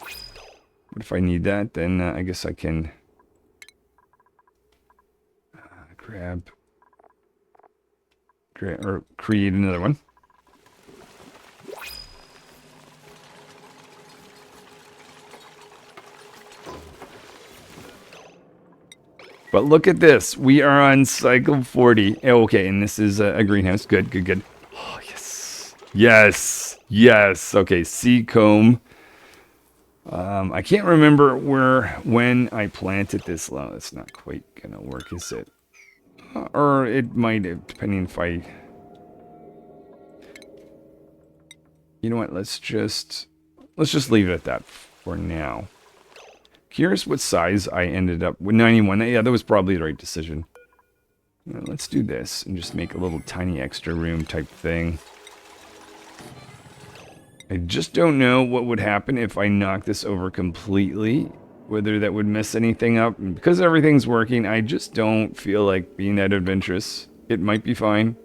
But if I need that, then I guess I can... grab... Or create another one. But look at this. We are on cycle 40. Okay, and this is a greenhouse. Good, good, good. Oh, yes. Yes. Yes. Okay, seed comb. I can't remember when I planted this. Well, it's not quite going to work, is it? Or it might, depending if I... You know what? Let's just leave it at that for now. Curious what size I ended up with. 91. Yeah, that was probably the right decision. Let's do this and just make a little tiny extra room type thing. I just don't know what would happen if I knock this over completely. Whether that would mess anything up. And because everything's working, I just don't feel like being that adventurous. It might be fine.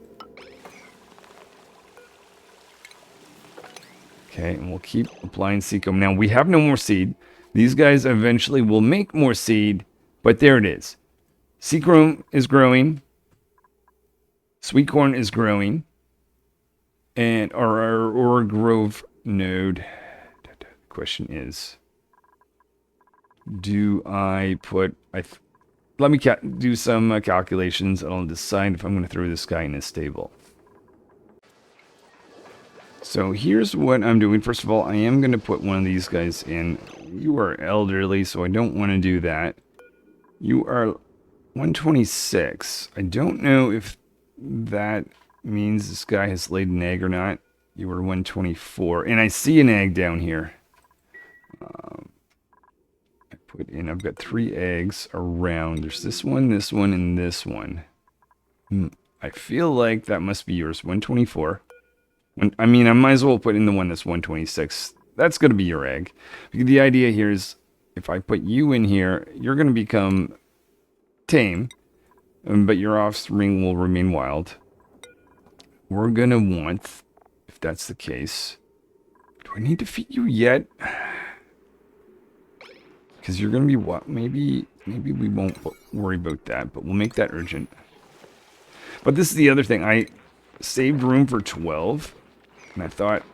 Okay, and we'll keep applying seed-comb. Now, we have no more seed. These guys eventually will make more seed, but there it is. Seed-comb is growing. Sweet corn is growing. And our grove node. The question is, do I put... let me do some calculations, and I'll decide if I'm going to throw this guy in a stable. So here's what I'm doing. First of all, I am going to put one of these guys in. You are elderly, so I don't want to do that. You are 126. I don't know if that means this guy has laid an egg or not. You were 124. And I see an egg down here. I've got 3 eggs around. There's this one, and this one. I feel like that must be yours. 124. I mean, I might as well put in the one that's 126. That's going to be your egg. The idea here is, if I put you in here, you're going to become tame, but your offspring will remain wild. We're going to want, if that's the case... Do I need to feed you yet? Because you're going to be what? Maybe we won't worry about that, but we'll make that urgent. But this is the other thing. I saved room for 12. And I thought,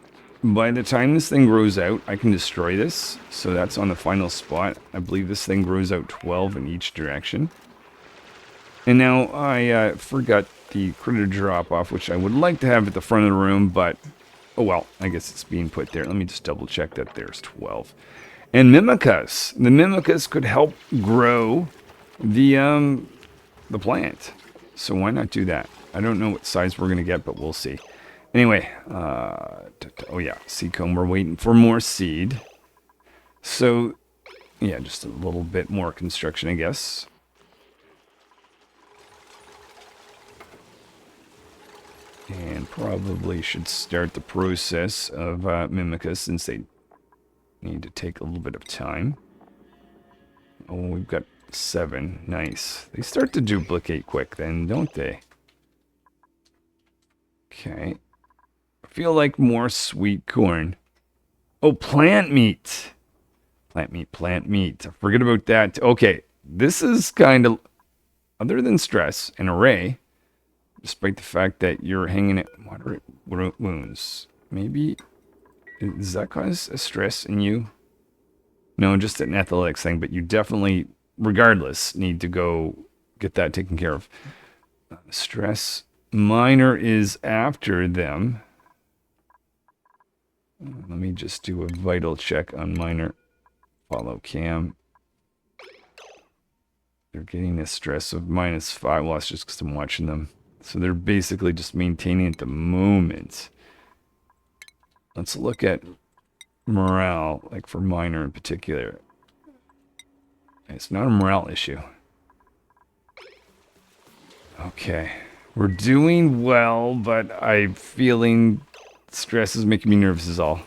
by the time this thing grows out, I can destroy this. So that's on the final spot. I believe this thing grows out 12 in each direction. And now I forgot the critter drop-off, which I would like to have at the front of the room, but... Oh well, I guess it's being put there. Let me just double check that there's 12. And Mimicus. The Mimicus could help grow the plant. So why not do that? I don't know what size we're going to get, but we'll see. Anyway, oh yeah, seed comb. We're waiting for more seed. So, yeah, just a little bit more construction, I guess. And probably should start the process of Mimicus, since they need to take a little bit of time. Oh, we've got 7. Nice. They start to duplicate quick then, don't they? Okay. I feel like more sweet corn. Oh, plant meat. Plant meat, plant meat. Forget about that. Okay, this is kind of, other than stress, an array, despite the fact that you're hanging at moderate wounds. Maybe Does that cause a stress in you? No, just an athletics thing, but you definitely, regardless, need to go get that taken care of. Stress. Minor is after them. Let me just do a vital check on minor. Follow cam. They're getting a stress of -5. Well, that's just because I'm watching them. So they're basically just maintaining at the moment. Let's look at morale, like for minor in particular. It's not a morale issue. Okay. We're doing well, but I'm feeling stress is making me nervous is all.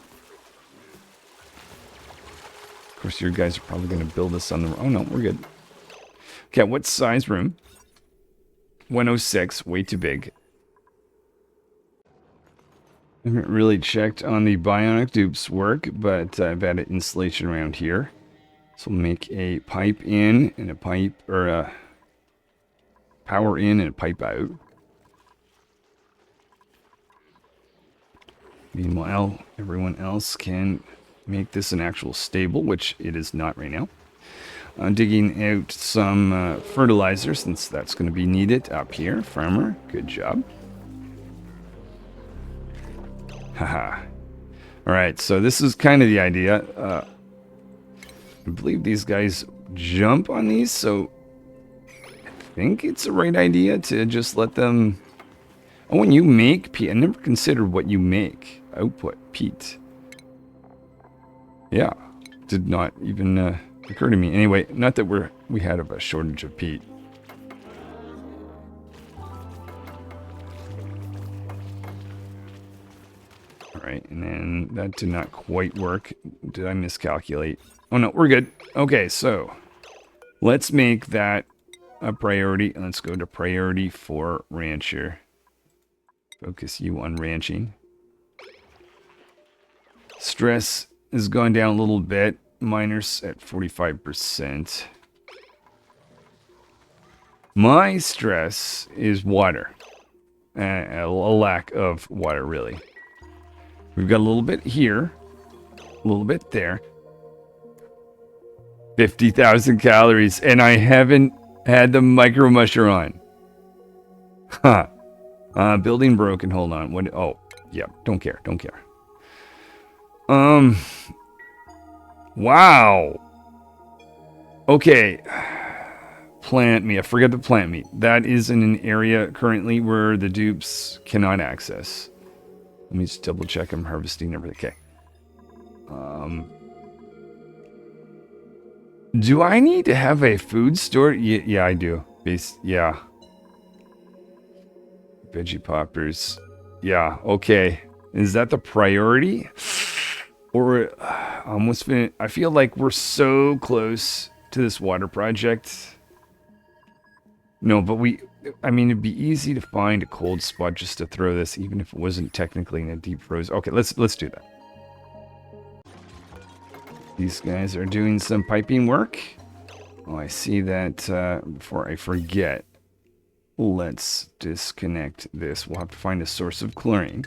Of course, your guys are probably going to build this on the... Oh, no, we're good. Okay, what size room? 106, way too big. I haven't really checked on the bionic dupes work, but I've added insulation around here. So we'll make a pipe in and a pipe, or a power in and a pipe out. Meanwhile, everyone else can make this an actual stable, which it is not right now. Digging out some fertilizer, since that's going to be needed up here. Farmer, good job. Haha. Alright, so this is kind of the idea. I believe these guys jump on these, so I think it's the right idea to just let them... Oh, when you make peat, I never considered what you make. Output, peat. Yeah, did not even occur to me. Anyway, not that we had a shortage of peat. Alright, and then that did not quite work. Did I miscalculate? Oh no, we're good. Okay, so let's make that a priority. Let's go to priority for rancher. Focus you on ranching. Stress is going down a little bit. Miners at 45%. My stress is water. A lack of water, really. We've got a little bit here. A little bit there. 50,000 calories. And I haven't had the micro musher on. Huh. Building broken. Hold on. What? Oh, yeah. Don't care. Don't care. Wow. Okay. Plant meat. I forgot the plant meat. That is in an area currently where the dupes cannot access. Let me just double check I'm harvesting everything. Okay. Do I need to have a food store? Yeah, I do. Yeah. Veggie poppers. Yeah, okay. Is that the priority? Or almost finished? I feel like we're so close to this water project. No, but I mean, it'd be easy to find a cold spot just to throw this, even if it wasn't technically in a deep frozen. Okay, let's do that. These guys are doing some piping work. Oh, I see that. Before I forget, let's disconnect this. We'll have to find a source of chlorine.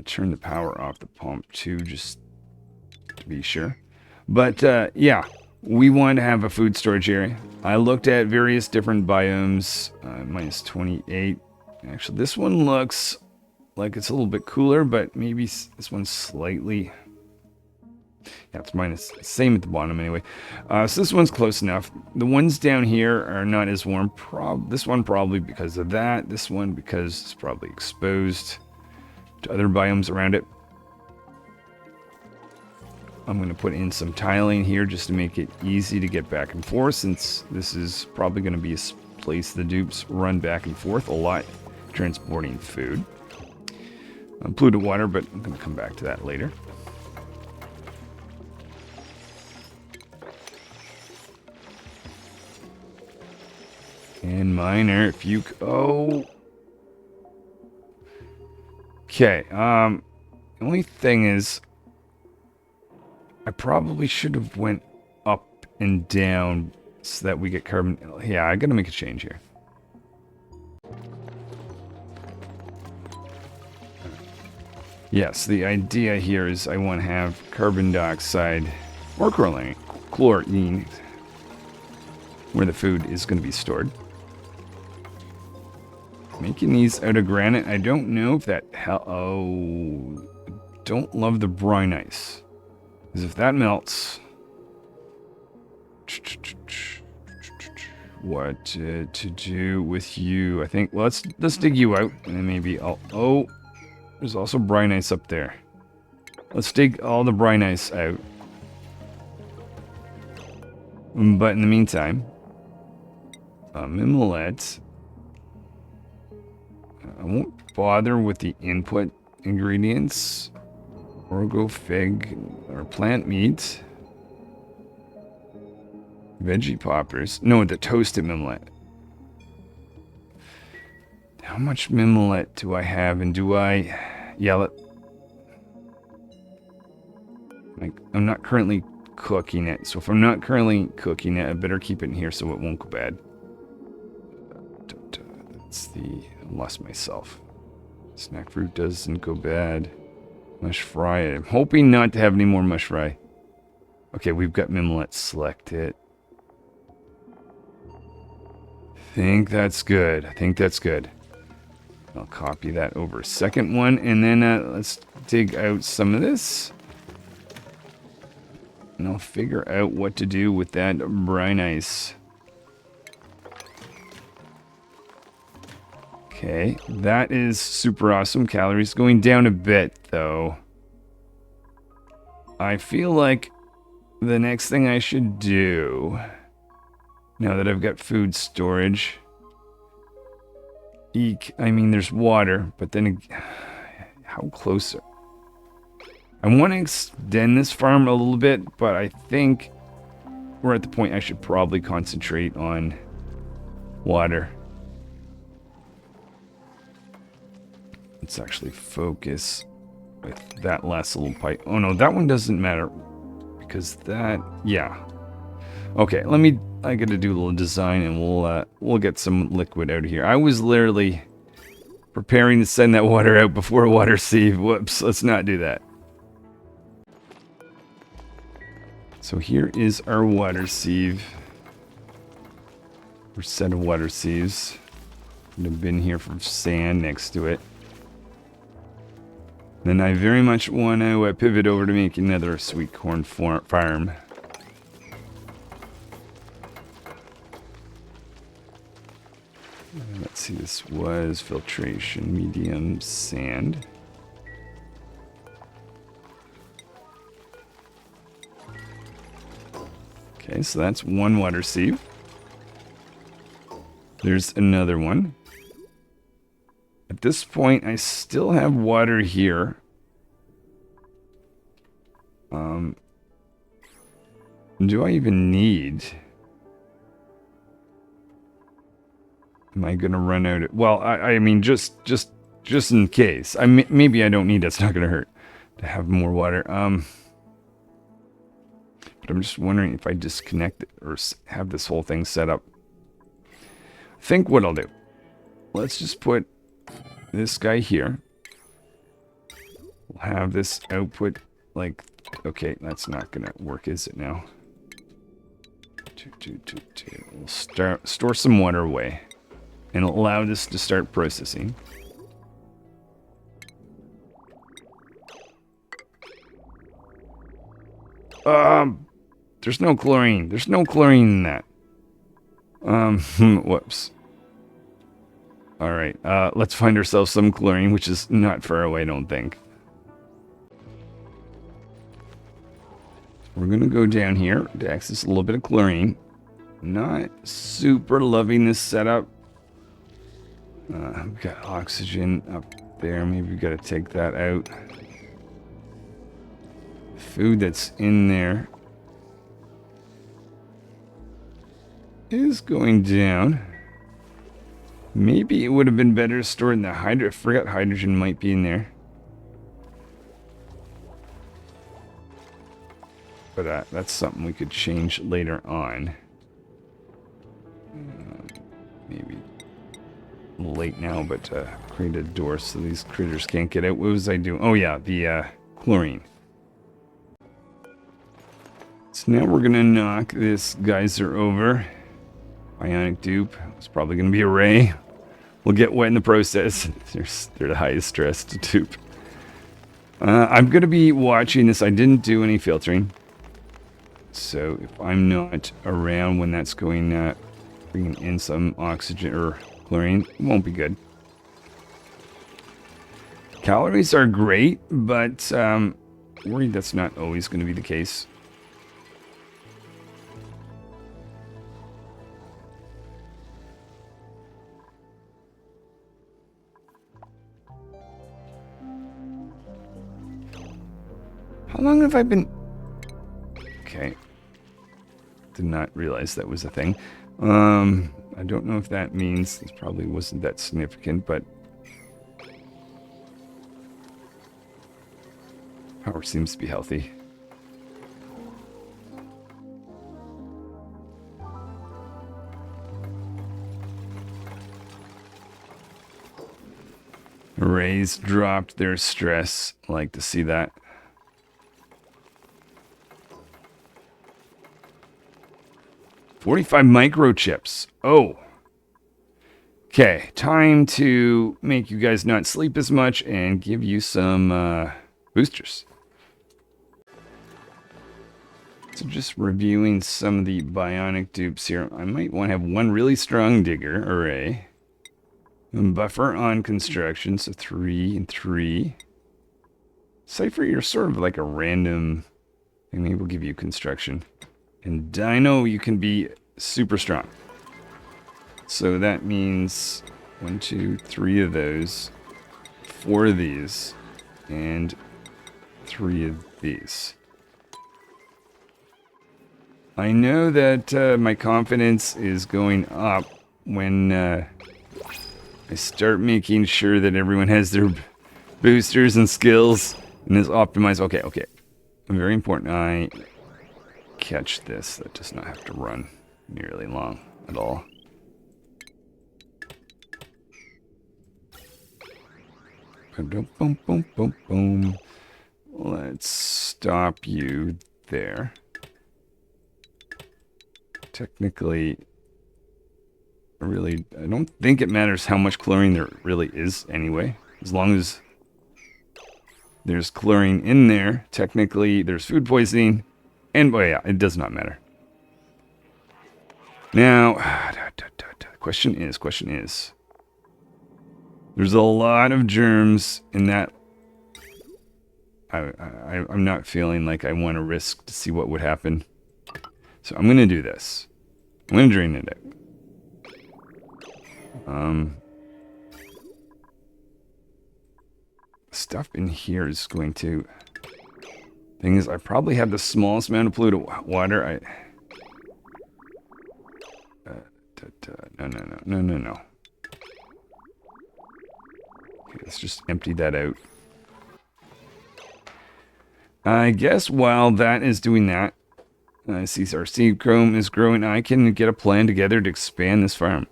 Turn the power off the pump too, just to be sure. But yeah, we want to have a food storage area. I looked at various different biomes. -28. Actually, this one looks like it's a little bit cooler, but maybe this one's slightly... Yeah, it's minus. Same at the bottom anyway. So this one's close enough. The ones down here are not as warm. This one probably because of that. This one because it's probably exposed to other biomes around it. I'm going to put in some tiling here just to make it easy to get back and forth, since this is probably going to be a place the dupes run back and forth a lot, transporting food. Polluted water, but I'm going to come back to that later. And miner, if you... Oh... Okay, the only thing is, I probably should have went up and down so that we get carbon... Yeah, I gotta make a change here. Yes, the idea here is I want to have carbon dioxide or chlorine where the food is going to be stored. Making these out of granite, I don't know if that... Oh, don't love the brine ice. Because if that melts... What to do with you? I think, well, let's dig you out, and then maybe I'll... Oh, there's also brine ice up there. Let's dig all the brine ice out. But in the meantime, Mimolette... I won't bother with the input ingredients. Orgo, fig, or plant meat. Veggie poppers. No, the toasted mimolette. How much mimolette do I have? And do I... Yeah, I'm not currently cooking it. So if I'm not currently cooking it, I better keep it in here so it won't go bad. That's the... I lost myself. Snack fruit doesn't go bad. Mush fry. I'm hoping not to have any more mush fry. Okay, we've got mimolette selected. I think that's good. I think that's good. I'll copy that over. Second one, and then let's dig out some of this. And I'll figure out what to do with that brine ice. Okay, that is super awesome. Calories going down a bit, though. I feel like the next thing I should do, now that I've got food storage, I mean, there's water, but then how close? I want to extend this farm a little bit, but I think we're at the point I should probably concentrate on water. Let's actually focus with that last little pipe. Oh no, that one doesn't matter because that, yeah. Okay, I gotta do a little design and we'll get some liquid out of here. I was literally preparing to send that water out before a water sieve. Whoops, let's not do that. So here is our water sieve. Or set of water sieves. Would have been here for sand next to it. Then I very much want to pivot over to make another sweet corn farm. Let's see, this was filtration, medium sand. Okay, so that's one water sieve. There's another one. At this point, I still have water here. Do I even need... Am I gonna run out of... Well, I mean, just in case. Maybe I don't need it. It's not gonna hurt to have more water. But I'm just wondering if I disconnect it or have this whole thing set up. I think what I'll do. Let's just put this guy here. We'll have this output like... Okay, that's not gonna work, is it now? We'll store some water away. And allow this to start processing. There's no chlorine. There's no chlorine in that. Whoops. Alright, let's find ourselves some chlorine, which is not far away, I don't think. We're gonna go down here to access a little bit of chlorine. Not super loving this setup. We've got oxygen up there. Maybe we've got to take that out. Food that's in there is going down. Maybe it would have been better stored in the hydrogen. I forgot hydrogen might be in there. But that's something we could change later on. Maybe late now, but create a door so these critters can't get out. What was I doing? Oh yeah, the chlorine. So now we're gonna knock this geyser over. Ionic dupe. It's probably gonna be a ray. We'll get wet in the process. They're the highest stress to dupe. I'm gonna be watching this. I didn't do any filtering, so if I'm not around when that's going, bringing in some oxygen or chlorine, it won't be good. Calories are great, but worried that's not always going to be the case. How long have I been... Okay. Did not realize that was a thing. I don't know if that means this probably wasn't that significant, but power seems to be healthy. Rays dropped their stress. I like to see that. $45 microchips. Oh. Okay, time to make you guys not sleep as much and give you some boosters. So just reviewing some of the bionic dupes here. I might want to have one really strong digger array. Buffer on construction, so 3 and 3. Cypher, you're sort of like a random thing. Maybe we'll give you construction. And Dino, you can be super strong. So that means 1, 2, 3 of those, 4 of these, and 3 of these. I know that my confidence is going up when I start making sure that everyone has their boosters and skills and is optimized. Okay. Very important. I catch this. That does not have to run nearly long at all. Boom, boom, boom, boom, boom. Let's stop you there. Technically, I don't think it matters how much chlorine there really is anyway. As long as there's chlorine in there, technically there's food poisoning. And, well, yeah, it does not matter. Now, question is, there's a lot of germs in that. I'm not feeling like I want to risk to see what would happen. So I'm going to do this. I'm going to drain it out. Stuff in here is going to... Thing is, I probably have the smallest amount of polluted water. No. Okay, let's just empty that out. I guess while that is doing that, I see our seed chrome is growing. I can get a plan together to expand this farm.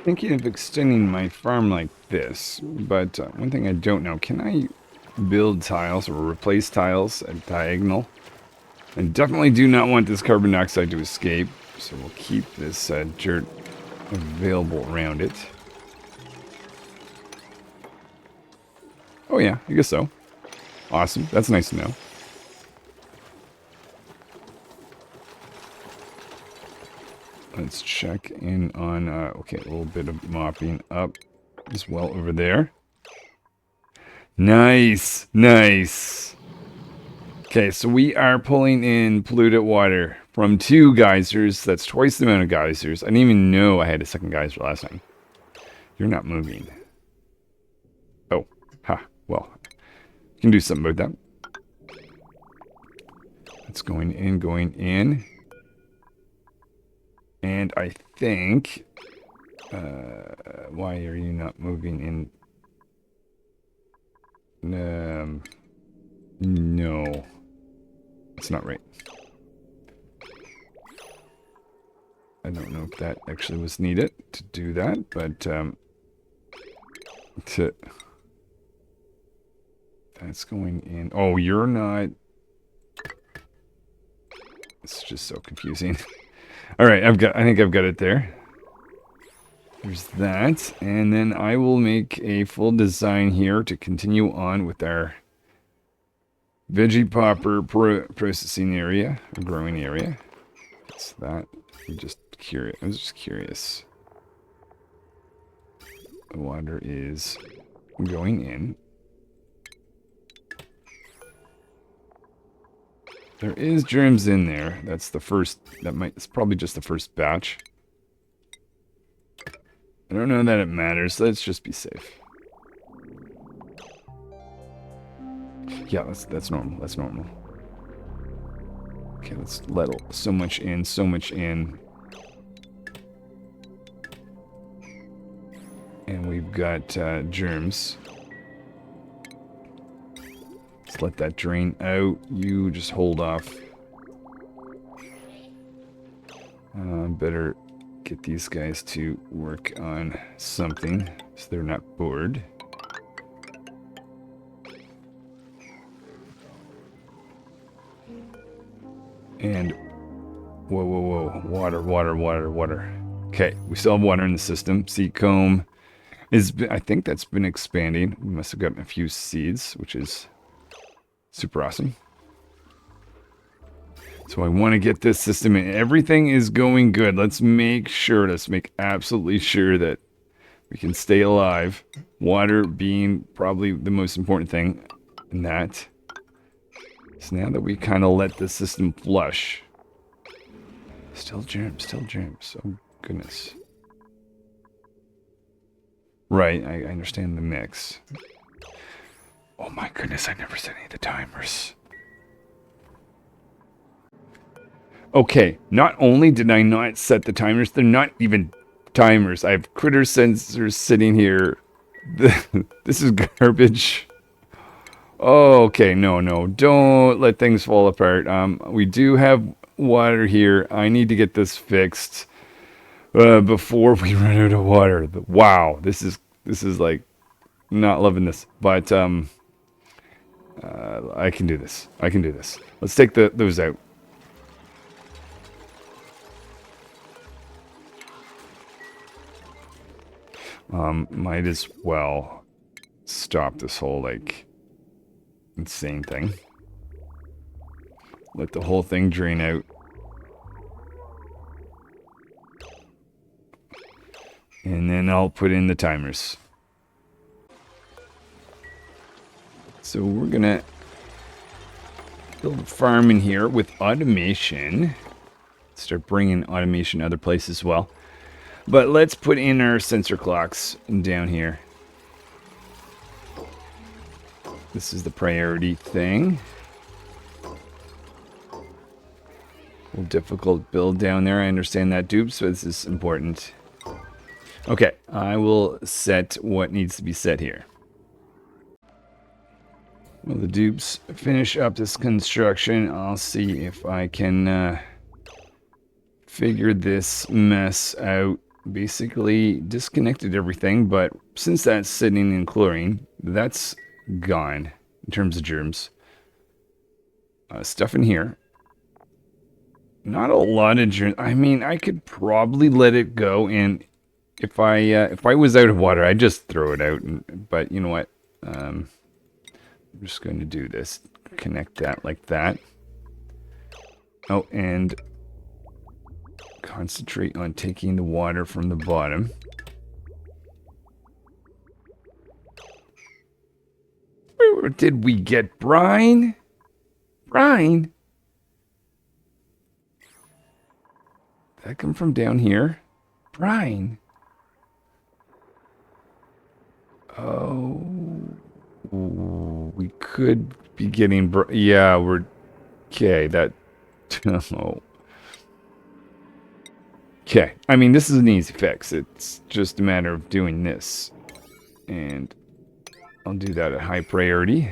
Thinking of extending my farm like this, but one thing I don't know, can I build tiles or replace tiles at diagonal? I definitely do not want this carbon dioxide to escape, so we'll keep this dirt available around it. Oh yeah, I guess so. Awesome, that's nice to know. Let's check in on, okay, a little bit of mopping up as well over there. Nice. Okay, so we are pulling in polluted water from 2 geysers. That's twice the amount of geysers. I didn't even know I had a second geyser last time. You're not moving. Oh, well, you can do something about that. It's going in. And I think, why are you not moving in? No, it's not right. I don't know if that actually was needed to do that, but that's going in. Oh, you're not. It's just so confusing. All right, I think I've got it there. There's that, and then I will make a full design here to continue on with our veggie popper processing area, or growing area. That's that. I'm just curious. I was just curious. The water is going in. There is germs in there. That's the first. It's probably just the first batch. I don't know that it matters. Let's just be safe. Yeah, that's normal. That's normal. Okay, let's let so much in, so much in. And we've got germs. Let's let that drain out. You just hold off. Better get these guys to work on something so they're not bored. And whoa, whoa, whoa. Water, water, water, water. Okay, we still have water in the system. Seed comb I think that's been expanding. We must have gotten a few seeds, which is super awesome. So I want to get this system in. Everything is going good. Let's make absolutely sure that we can stay alive. Water being probably the most important thing in that. So now that we kind of let the system flush. Still germs, still germs. Oh, goodness. Right, I understand the mix. Oh my goodness, I never set any of the timers. Okay, not only did I not set the timers, they're not even timers. I have critter sensors sitting here. This is garbage. Oh, okay, no, don't let things fall apart. We do have water here. I need to get this fixed before we run out of water. Wow, this is like not loving this, but I can do this. I can do this. Let's take those out. Might as well stop this whole, like, insane thing. Let the whole thing drain out. And then I'll put in the timers. So we're gonna build a farm in here with automation. Start bringing automation other places as well. But let's put in our sensor clocks down here. This is the priority thing. A little difficult build down there. I understand that, dupes, but this is important. Okay, I will set what needs to be set here. Well, the dupes finish up this construction. I'll see if I can figure this mess out. Basically disconnected everything, but since that's sitting in chlorine, that's gone in terms of germs. Stuff in here. Not a lot of germs. I mean, I could probably let it go, and if I was out of water, I'd just throw it out. But you know what? I'm just going to do this. Connect that like that. Oh, and concentrate on taking the water from the bottom. Where did we get brine? Brine? Did that come from down here? Brine. Oh, we could be getting. Yeah, we're okay. That. Oh. Okay, I mean, this is an easy fix. It's just a matter of doing this. And I'll do that at high priority.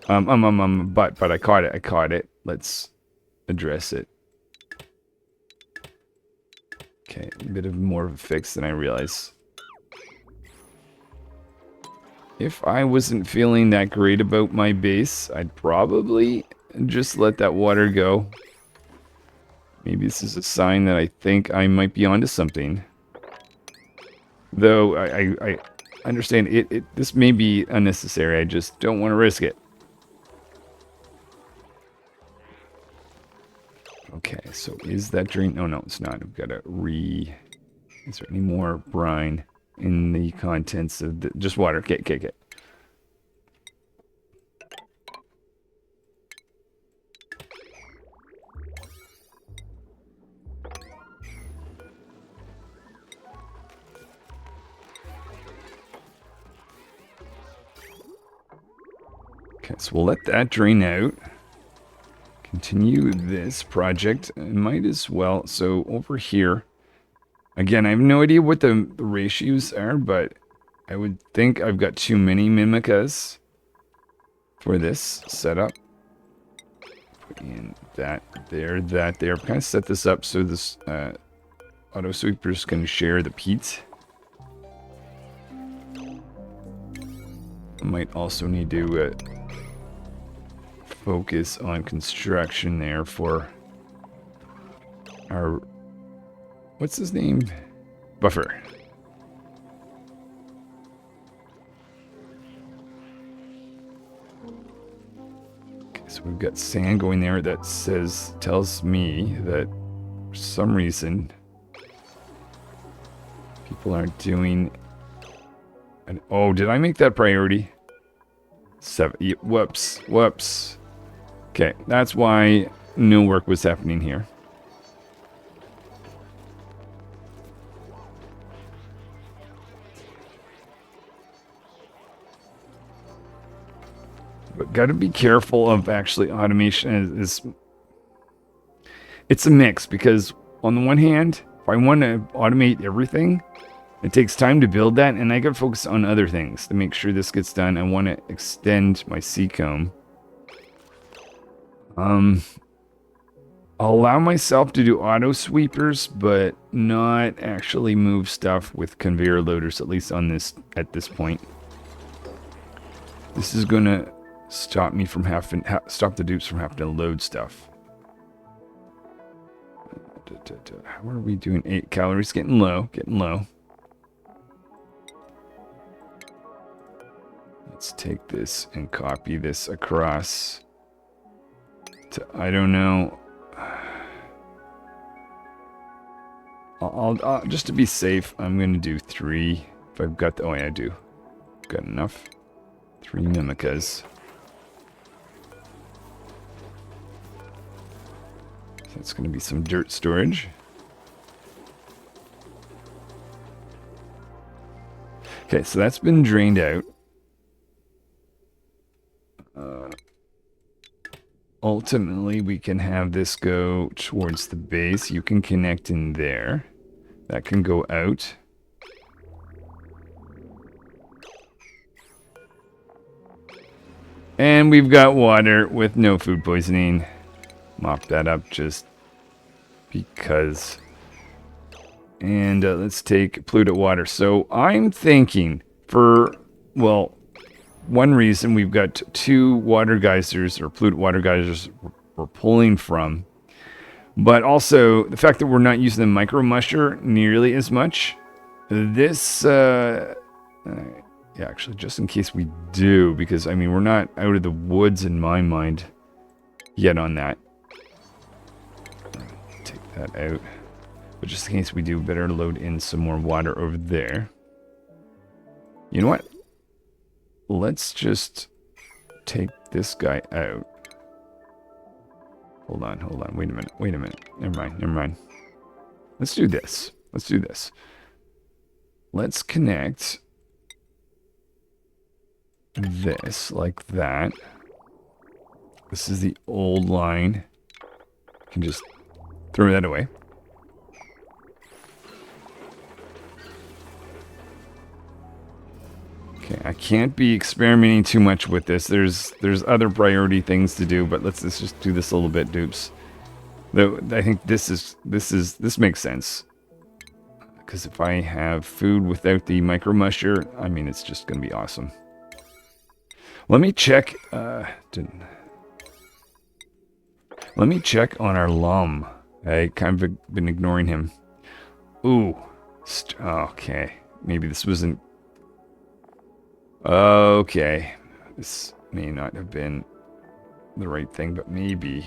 But I caught it. Let's address it. Okay, a bit of more of a fix than I realized. If I wasn't feeling that great about my base, I'd probably just let that water go. Maybe this is a sign that I think I might be onto something. Though I understand this may be unnecessary. I just don't want to risk it. Okay, so is that drain? Oh, no, it's not. I've got to Is there any more brine in the contents of the... Just water. Okay. Okay, so we'll let that drain out. Continue this project. I might as well. So over here, again, I have no idea what the ratios are, but I would think I've got too many Mimicas for this setup. Put in that there, that there. Kind of set this up so this auto sweepers can share the peat. I might also need to focus on construction there for our, what's his name? Buffer. Okay, so we've got sand going there that tells me that for some reason people aren't doing oh, did I make that priority? 7. Whoops. Okay, that's why no work was happening here. But gotta be careful of actually automation. It's a mix, because on the one hand, if I want to automate everything, it takes time to build that, and I gotta focus on other things to make sure this gets done. I want to extend my seacomb. I'll allow myself to do auto sweepers, but not actually move stuff with conveyor loaders, at least on this at this point. This is gonna stop me from stop the dupes from having to load stuff. How are we doing? 8 calories, getting low. Let's take this and copy this across to, I don't know. I'll just to be safe, I'm going to do 3. If I've got oh yeah, I do. Got enough. 3 Mimicas. That's going to be some dirt storage. Okay, so that's been drained out. Ultimately, we can have this go towards the base. You can connect in there. That can go out. And we've got water with no food poisoning. Mop that up just because. And let's take polluted water. So I'm thinking for, well, one reason we've got 2 water geysers or polluted water geysers we're pulling from. But also the fact that we're not using the micro musher nearly as much. This, yeah, actually, just in case we do, because I mean, we're not out of the woods in my mind yet on that. Take that out. But just in case we do, better load in some more water over there. You know what? Let's just take this guy out. Hold on. Wait a minute. Never mind. Let's do this. Let's connect this like that. This is the old line. I can just throw that away. Okay, I can't be experimenting too much with this. There's other priority things to do, but let's just do this a little bit, dupes. Though I think this makes sense. because if I have food without the micro musher, I mean, it's just going to be awesome. Let me check. Let me check on our lum. I kind of been ignoring him. Ooh. Okay. Maybe this wasn't... Okay. This may not have been the right thing, but maybe.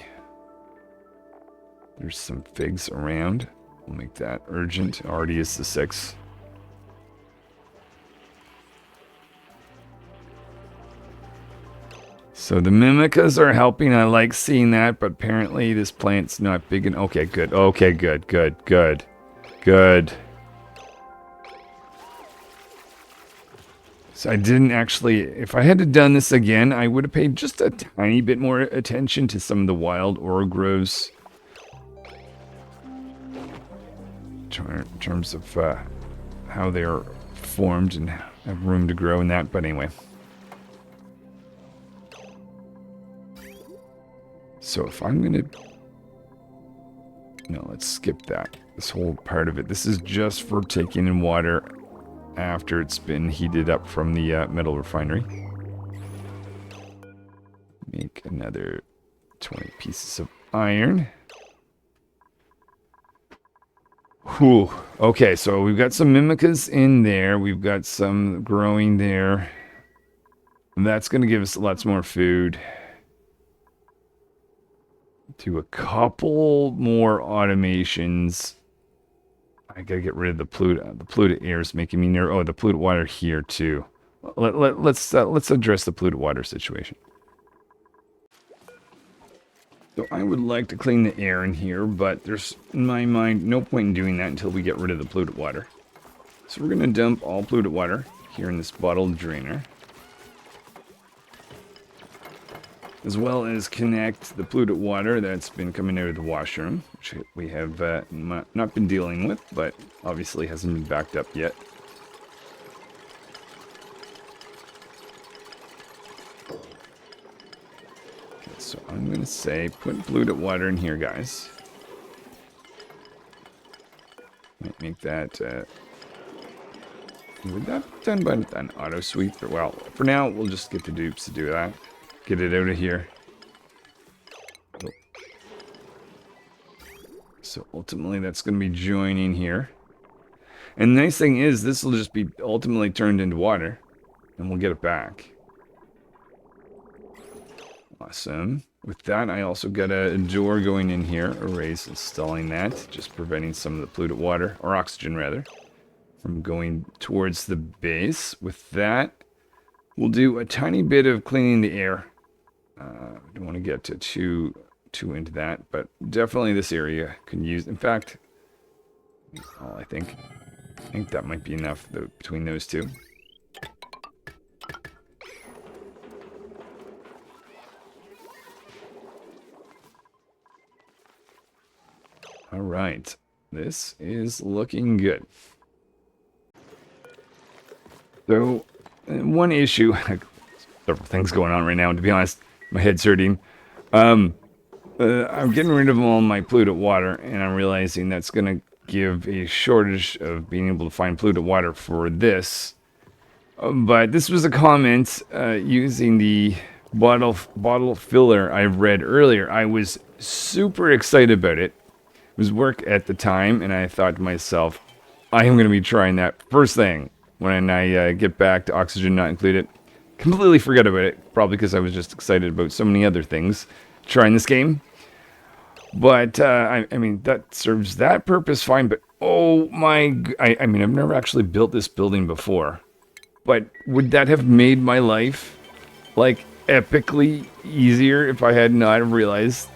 There's some figs around. We'll make that urgent. Already is the 6. So the mimicas are helping. I like seeing that, but apparently this plant's not big enough. Okay, good. Okay, good, good, good, good. So I didn't actually... If I had done this again, I would have paid just a tiny bit more attention to some of the wild oro groves. In terms of how they're formed and have room to grow in that. But anyway. So if I'm going to... No, let's skip that. This whole part of it. This is just for taking in water after it's been heated up from the metal refinery. Make another 20 pieces of iron. Whew. Okay, so we've got some mimicas in there. We've got some growing there. And that's going to give us lots more food. Do a couple more automations. I gotta get rid of the polluted. The polluted air is making me nervous. Oh, the polluted water here too. Let's address the polluted water situation. So I would like to clean the air in here, but there's, in my mind, no point in doing that until we get rid of the polluted water. So we're gonna dump all polluted water here in this bottled drainer, as well as connect the polluted water that's been coming out of the washroom, which we have not been dealing with, but obviously hasn't been backed up yet. Okay, so I'm going to say put polluted water in here, guys. Might make that... would that be done by an auto sweep? Well, for now, we'll just get the dupes to do that. Get it out of here. So ultimately that's going to be joining here. And the nice thing is this will just be ultimately turned into water. And we'll get it back. Awesome. With that I also got a door going in here. Arrays installing that. Just preventing some of the polluted water, or oxygen rather, from going towards the base. With that we'll do a tiny bit of cleaning the air. Don't want to get too into that, but definitely this area can use. In fact, I think that might be enough between those two. All right, this is looking good. So, one issue, several things going on right now, and to be honest, my head's hurting. I'm getting rid of all my polluted water, and I'm realizing that's going to give a shortage of being able to find polluted water for this. But this was a comment using the bottle filler I read earlier. I was super excited about it. It was work at the time, and I thought to myself, I am going to be trying that first thing when I get back to Oxygen Not Included. Completely forgot about it, probably because I was just excited about so many other things trying this game. But, I mean, that serves that purpose fine, but oh my... I mean, I've never actually built this building before. But would that have made my life, like, epically easier if I had not realized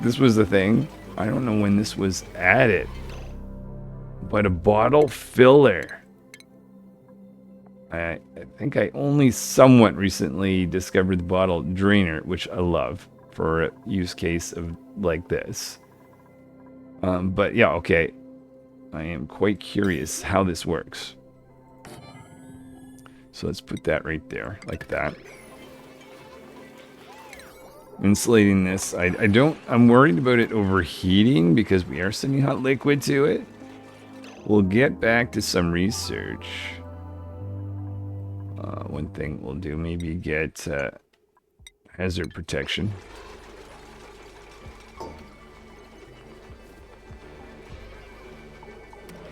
this was a thing? I don't know when this was added. But a bottle filler. I think I only somewhat recently discovered the bottle drainer, which I love for a use case of like this. But yeah, okay. I am quite curious how this works. So let's put that right there, like that. Insulating this. I'm worried about it overheating because we are sending hot liquid to it. we'll get back to some research. One thing we'll do, maybe get hazard protection.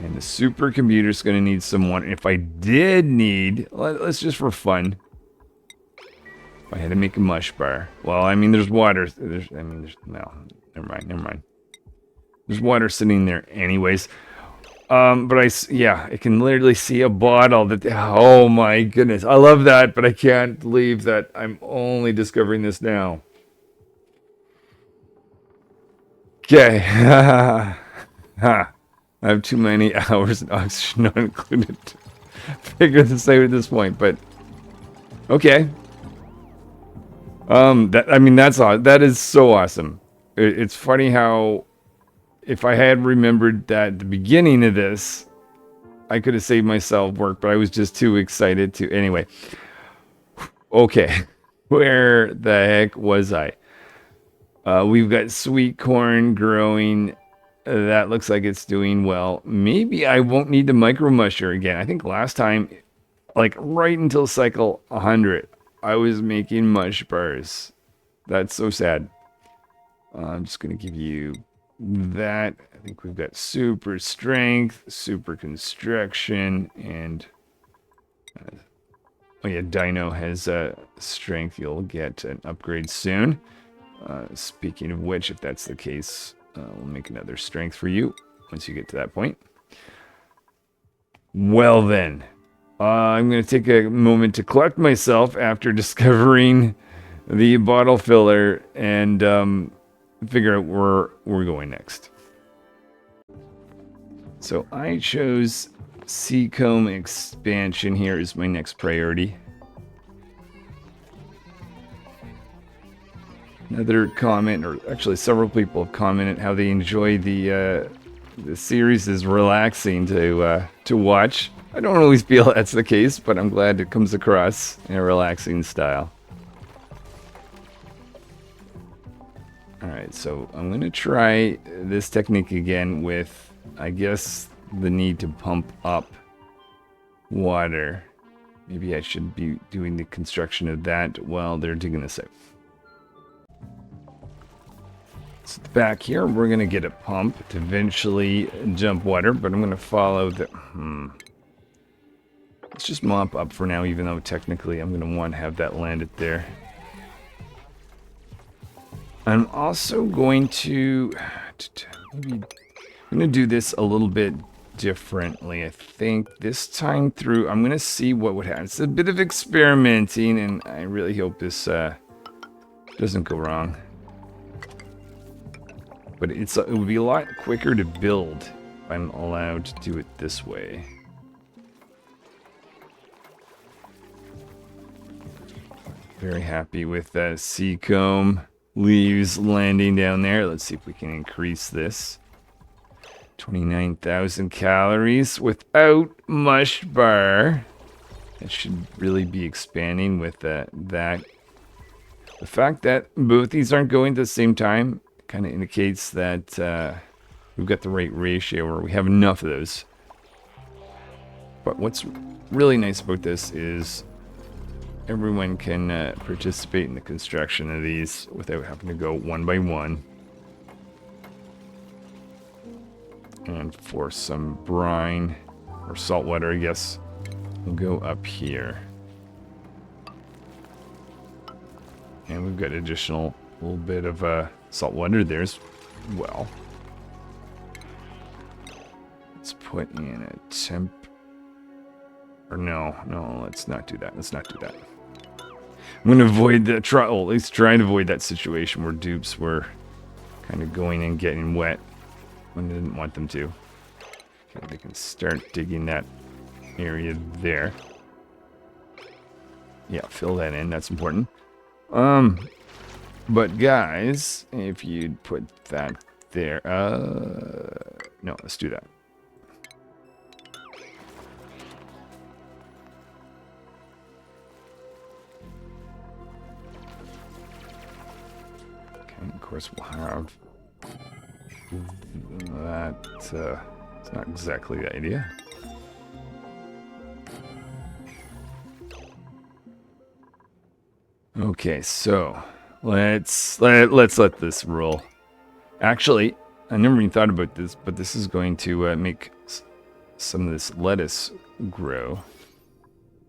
And the supercomputer's going to need some water. If I did need, let's just for fun, if I had to make a mush bar. Well, I mean, there's water. No, never mind. There's water sitting there anyways. But I can literally see a bottle that, oh my goodness. I love that, but I can't believe that I'm only discovering this now. Okay. I have too many hours and oxygen not included to figure this out at this point, but okay. That is so awesome. It's funny how if I had remembered that at the beginning of this, I could have saved myself work, but I was just too excited to. Anyway. Okay. Where the heck was I? We've got sweet corn growing. That looks like it's doing well. Maybe I won't need the micro musher again. I think last time, like right until cycle 100, I was making mush bars. That's so sad. I'm just going to give you that. I think we've got super strength, super construction, and oh yeah, Dino has strength. You'll get an upgrade soon. Speaking of which, if that's the case, we'll make another strength for you once you get to that point. Well then, I'm going to take a moment to collect myself after discovering the bottle filler and figure out where we're going next. So I chose Seacomb expansion here as my next priority. Another comment, or actually several people have commented how they enjoy the series is relaxing to watch. I don't always feel that's the case, but I'm glad it comes across in a relaxing style. Alright, so I'm going to try this technique again with, I guess, the need to pump up water. Maybe I should be doing the construction of that while they're digging this out. So back here, we're going to get a pump to eventually jump water, but I'm going to follow the... Let's just mop up for now, even though technically I'm going to want to have that landed there. I'm also going to... maybe I'm going to do this a little bit differently. I think this time through, I'm going to see what would happen. It's a bit of experimenting, and I really hope this doesn't go wrong. But it would be a lot quicker to build if I'm allowed to do it this way. Very happy with that Seacomb leaves landing down there. Let's see if we can increase this. 29,000 calories without mush bar. That should really be expanding with that. The fact that both these aren't going at the same time kind of indicates that we've got the right ratio, or we have enough of those. But what's really nice about this is everyone can participate in the construction of these without having to go one by one. And for some brine, or salt water, I guess, we'll go up here. And we've got additional little bit of salt water there as well. Let's put in a temp. Or no, let's not do that. Let's not do that. I'm going to avoid the at least try to avoid that situation where dupes were kind of going and getting wet when I didn't want them to. Okay, they can start digging that area there. Yeah, fill that in. That's important. But guys, if you'd put that there, no, let's do that. Okay, of course we'll have that It's not exactly the idea. Okay, so let's let this roll. Actually, I never even thought about this, but this is going to make some of this lettuce grow.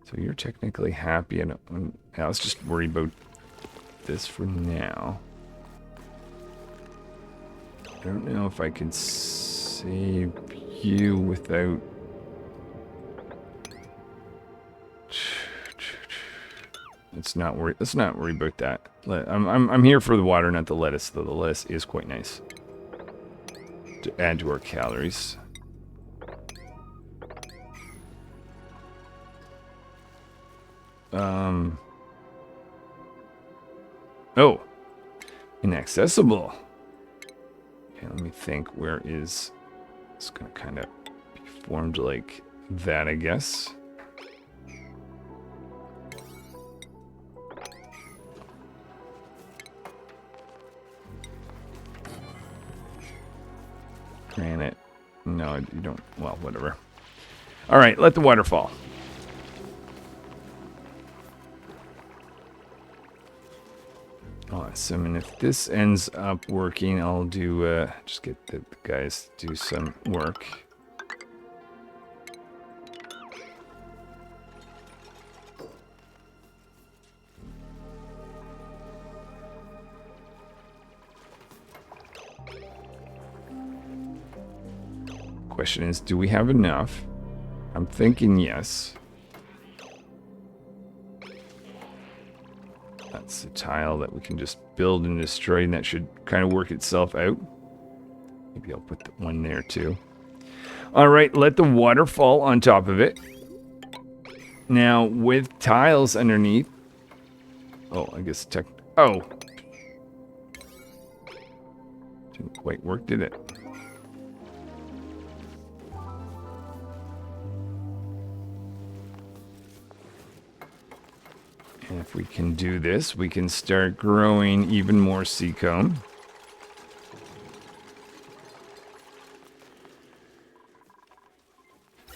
So you're technically happy, and I was just worried about this for now. I don't know if I can save you without... Let's not worry about that. I'm here for the water, not the lettuce, though the lettuce is quite nice to add to our calories. Oh, inaccessible. Okay, let me think. Where is... It's gonna kind of be formed like that, I guess. Granite. No, you don't. Well, whatever. All right, let the water fall. Awesome. And if this ends up working, I'll do just get the guys to do some work. Question is, do we have enough? I'm thinking yes. That's a tile that we can just build and destroy, and that should kind of work itself out. Maybe I'll put one there too. All right, let the water fall on top of it. Now, with tiles underneath... Oh, I guess Oh! Didn't quite work, did it? And if we can do this, we can start growing even more sea comb.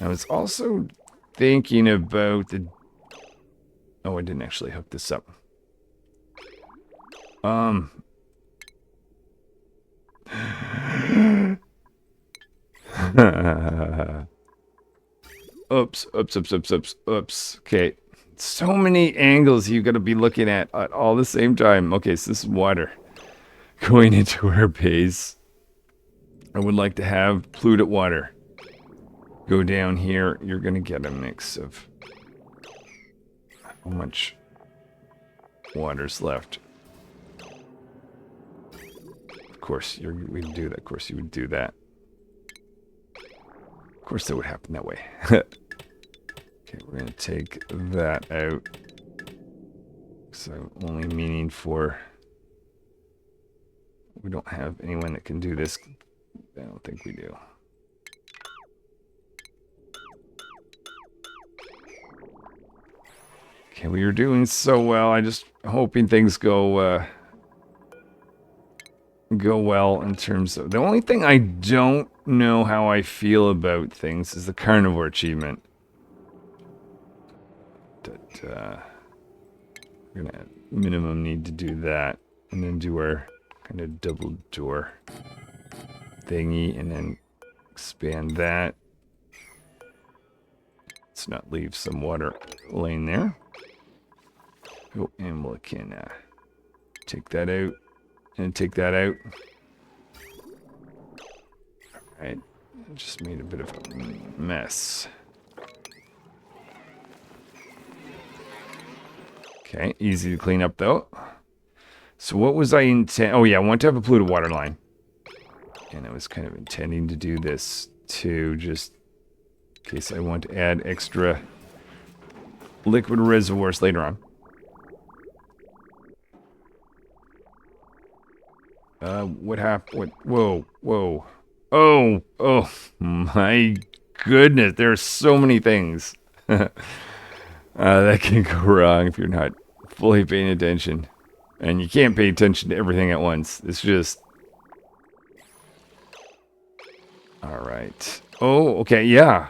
I was also thinking about the... Oh, I didn't actually hook this up. Oops. Okay. So many angles you got to be looking at all the same time. Okay, so this is water going into our base. I would like to have polluted water go down here. You're going to get a mix of how much water's left. Of course, we'd do that. Of course, you would do that. Of course, that would happen that way. Okay, we're going to take that out. So only meaning for... We don't have anyone that can do this. I don't think we do. Okay, we were doing so well. I'm just hoping things go well in terms of... The only thing I don't know how I feel about things is the carnivore achievement. That we're gonna minimum need to do that, and then do our kind of double door thingy, and then expand that. Let's not leave some water laying there. Oh, and we can take that out and take that out. All right, just made a bit of a mess. Okay, easy to clean up though. So what was I intend? Oh yeah, I want to have a polluted water line. And I was kind of intending to do this too, just in case I want to add extra liquid reservoirs later on. What happened? Whoa. Oh my goodness, there are so many things that can go wrong if you're not fully paying attention. And you can't pay attention to everything at once. It's just... Alright. Oh, okay, yeah.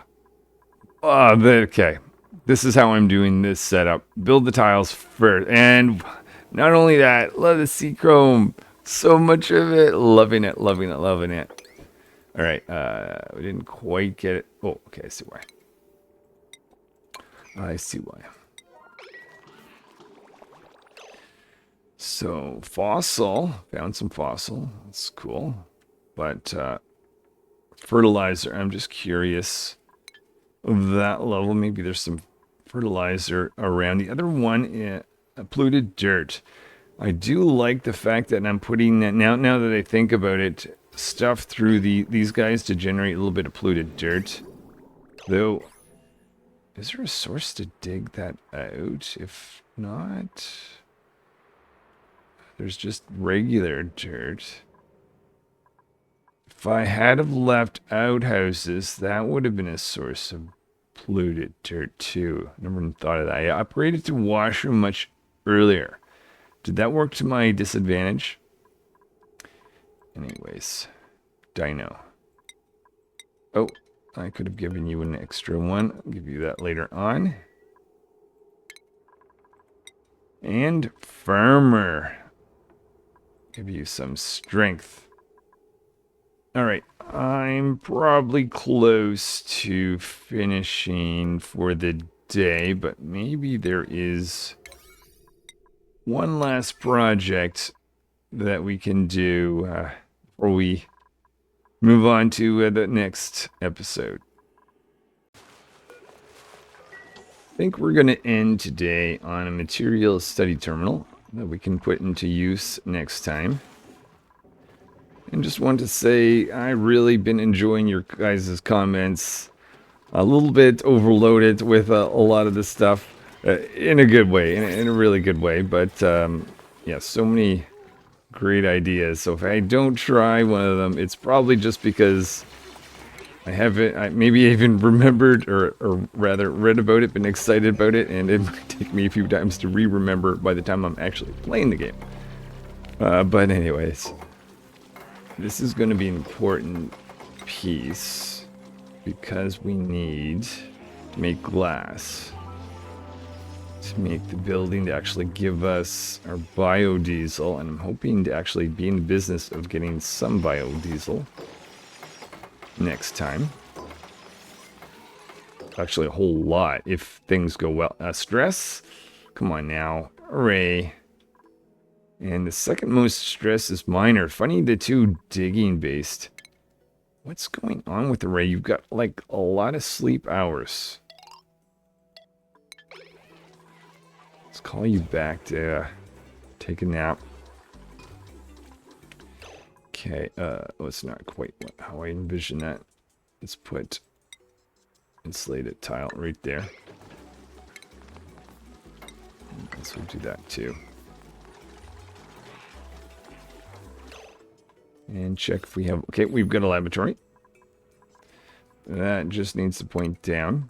Okay. This is how I'm doing this setup. Build the tiles first. And not only that, love the sea chrome. So much of it. Loving it, loving it, loving it. All right, we didn't quite get it. Oh, okay, I see why. I see why. So, fossil. Found some fossil. That's cool. But, fertilizer, I'm just curious of that level. Maybe there's some fertilizer around. The other one, polluted dirt. I do like the fact that I'm putting that, now that I think about it, stuff through these guys to generate a little bit of polluted dirt. Though, is there a source to dig that out? If not, there's just regular dirt. If I had have left outhouses, that would have been a source of polluted dirt too. Never even thought of that. I upgraded to washroom much earlier. Did that work to my disadvantage? Anyways, dino. Oh, I could have given you an extra one. I'll give you that later on. And farmer. Give you some strength. Alright, I'm probably close to finishing for the day, but maybe there is one last project that we can do before we move on to the next episode. I think we're going to end today on a materials study terminal that we can put into use next time. And just want to say I really been enjoying your guys' comments. A little bit overloaded with a lot of this stuff in a good way, in a really good way. But yeah, so many great ideas. So if I don't try one of them, it's probably just because I haven't, maybe even remembered or rather read about it, been excited about it, and it might take me a few times to re-remember by the time I'm actually playing the game. But anyways, this is going to be an important piece because we need to make glass to make the building to actually give us our biodiesel, and I'm hoping to actually be in the business of getting some biodiesel next time. Actually a whole lot if things go well. Stress, come on now, hooray. And the second most stress is minor. Funny, the two digging based. What's going on with Ray? You've got like a lot of sleep hours. Let's call you back to take a nap. Okay, oh, it's not quite how I envision that. Let's put insulated tile right there. Let's do that too. And check if we have... Okay, we've got a laboratory. That just needs to point down.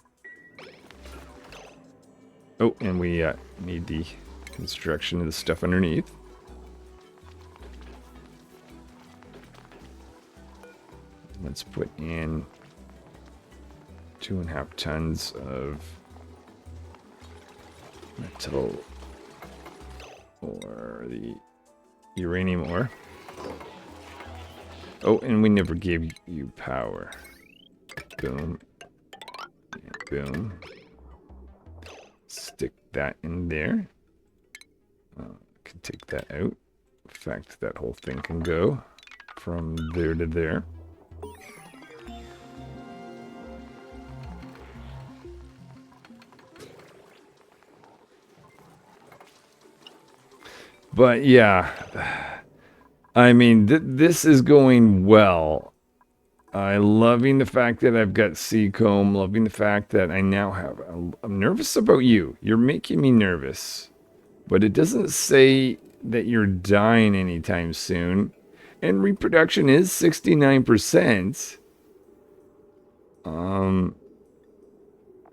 Oh, and we need the construction of the stuff underneath. Let's put in 2.5 tons of metal or the uranium ore. Oh, and we never gave you power. Boom. And boom. Stick that in there. Can take that out. In fact, that whole thing can go from there to there. But yeah, I mean, this is going well. I'm loving the fact that I've got Seacomb, loving the fact that I now have... I'm nervous about you. You're making me nervous. But it doesn't say that you're dying anytime soon. And reproduction is 69%.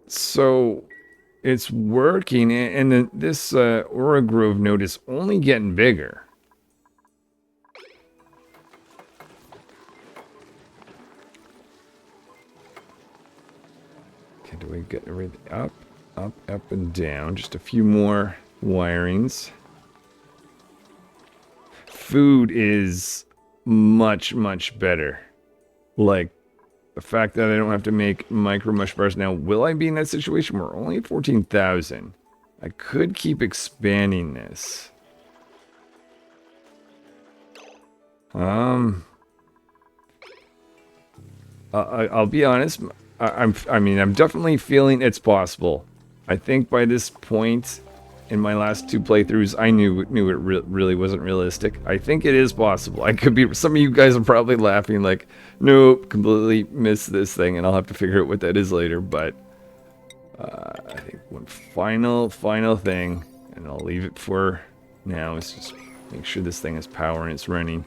So it's working. And this Aura Grove node is only getting bigger. Okay, do we get everything up, up, and down? Just a few more wirings. Food is much, much better. Like, the fact that I don't have to make micro mush bars now. Will I be in that situation? We're only at 14,000. I could keep expanding this. I'll be honest. I mean, I'm definitely feeling it's possible. I think by this point in my last 2 playthroughs, I knew it really wasn't realistic. I think it is possible. I could be. Some of you guys are probably laughing like, nope, completely missed this thing, and I'll have to figure out what that is later. But I think one final thing, and I'll leave it for now, is just make sure this thing has power and it's running.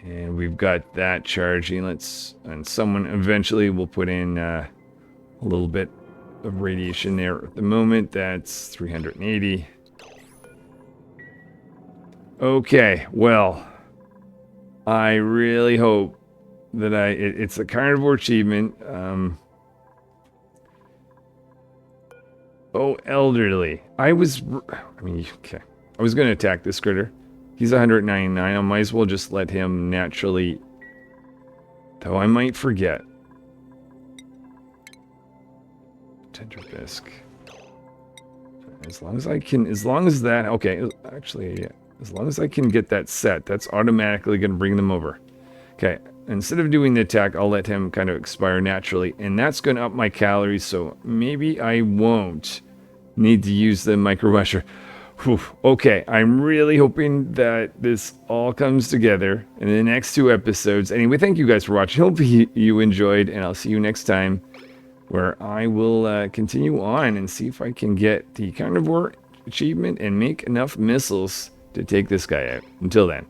And we've got that charging. And someone eventually will put in a little bit of radiation there. At the moment, that's 380. Okay, well, I really hope that it's a carnivore achievement. Oh, elderly. I was going to attack this critter. He's 199. I might as well just let him naturally. Though I might forget. Tender bisque. As long as I can. As long as that. Okay. Actually, yeah. As long as I can get that set, that's automatically going to bring them over. Okay. Instead of doing the attack, I'll let him kind of expire naturally. And that's going to up my calories. So maybe I won't need to use the micro musher. Whew. Okay, I'm really hoping that this all comes together in the next 2 episodes. Anyway, thank you guys for watching. Hope you enjoyed, and I'll see you next time, where I will continue on and see if I can get the carnivore achievement and make enough missiles to take this guy out. Until then.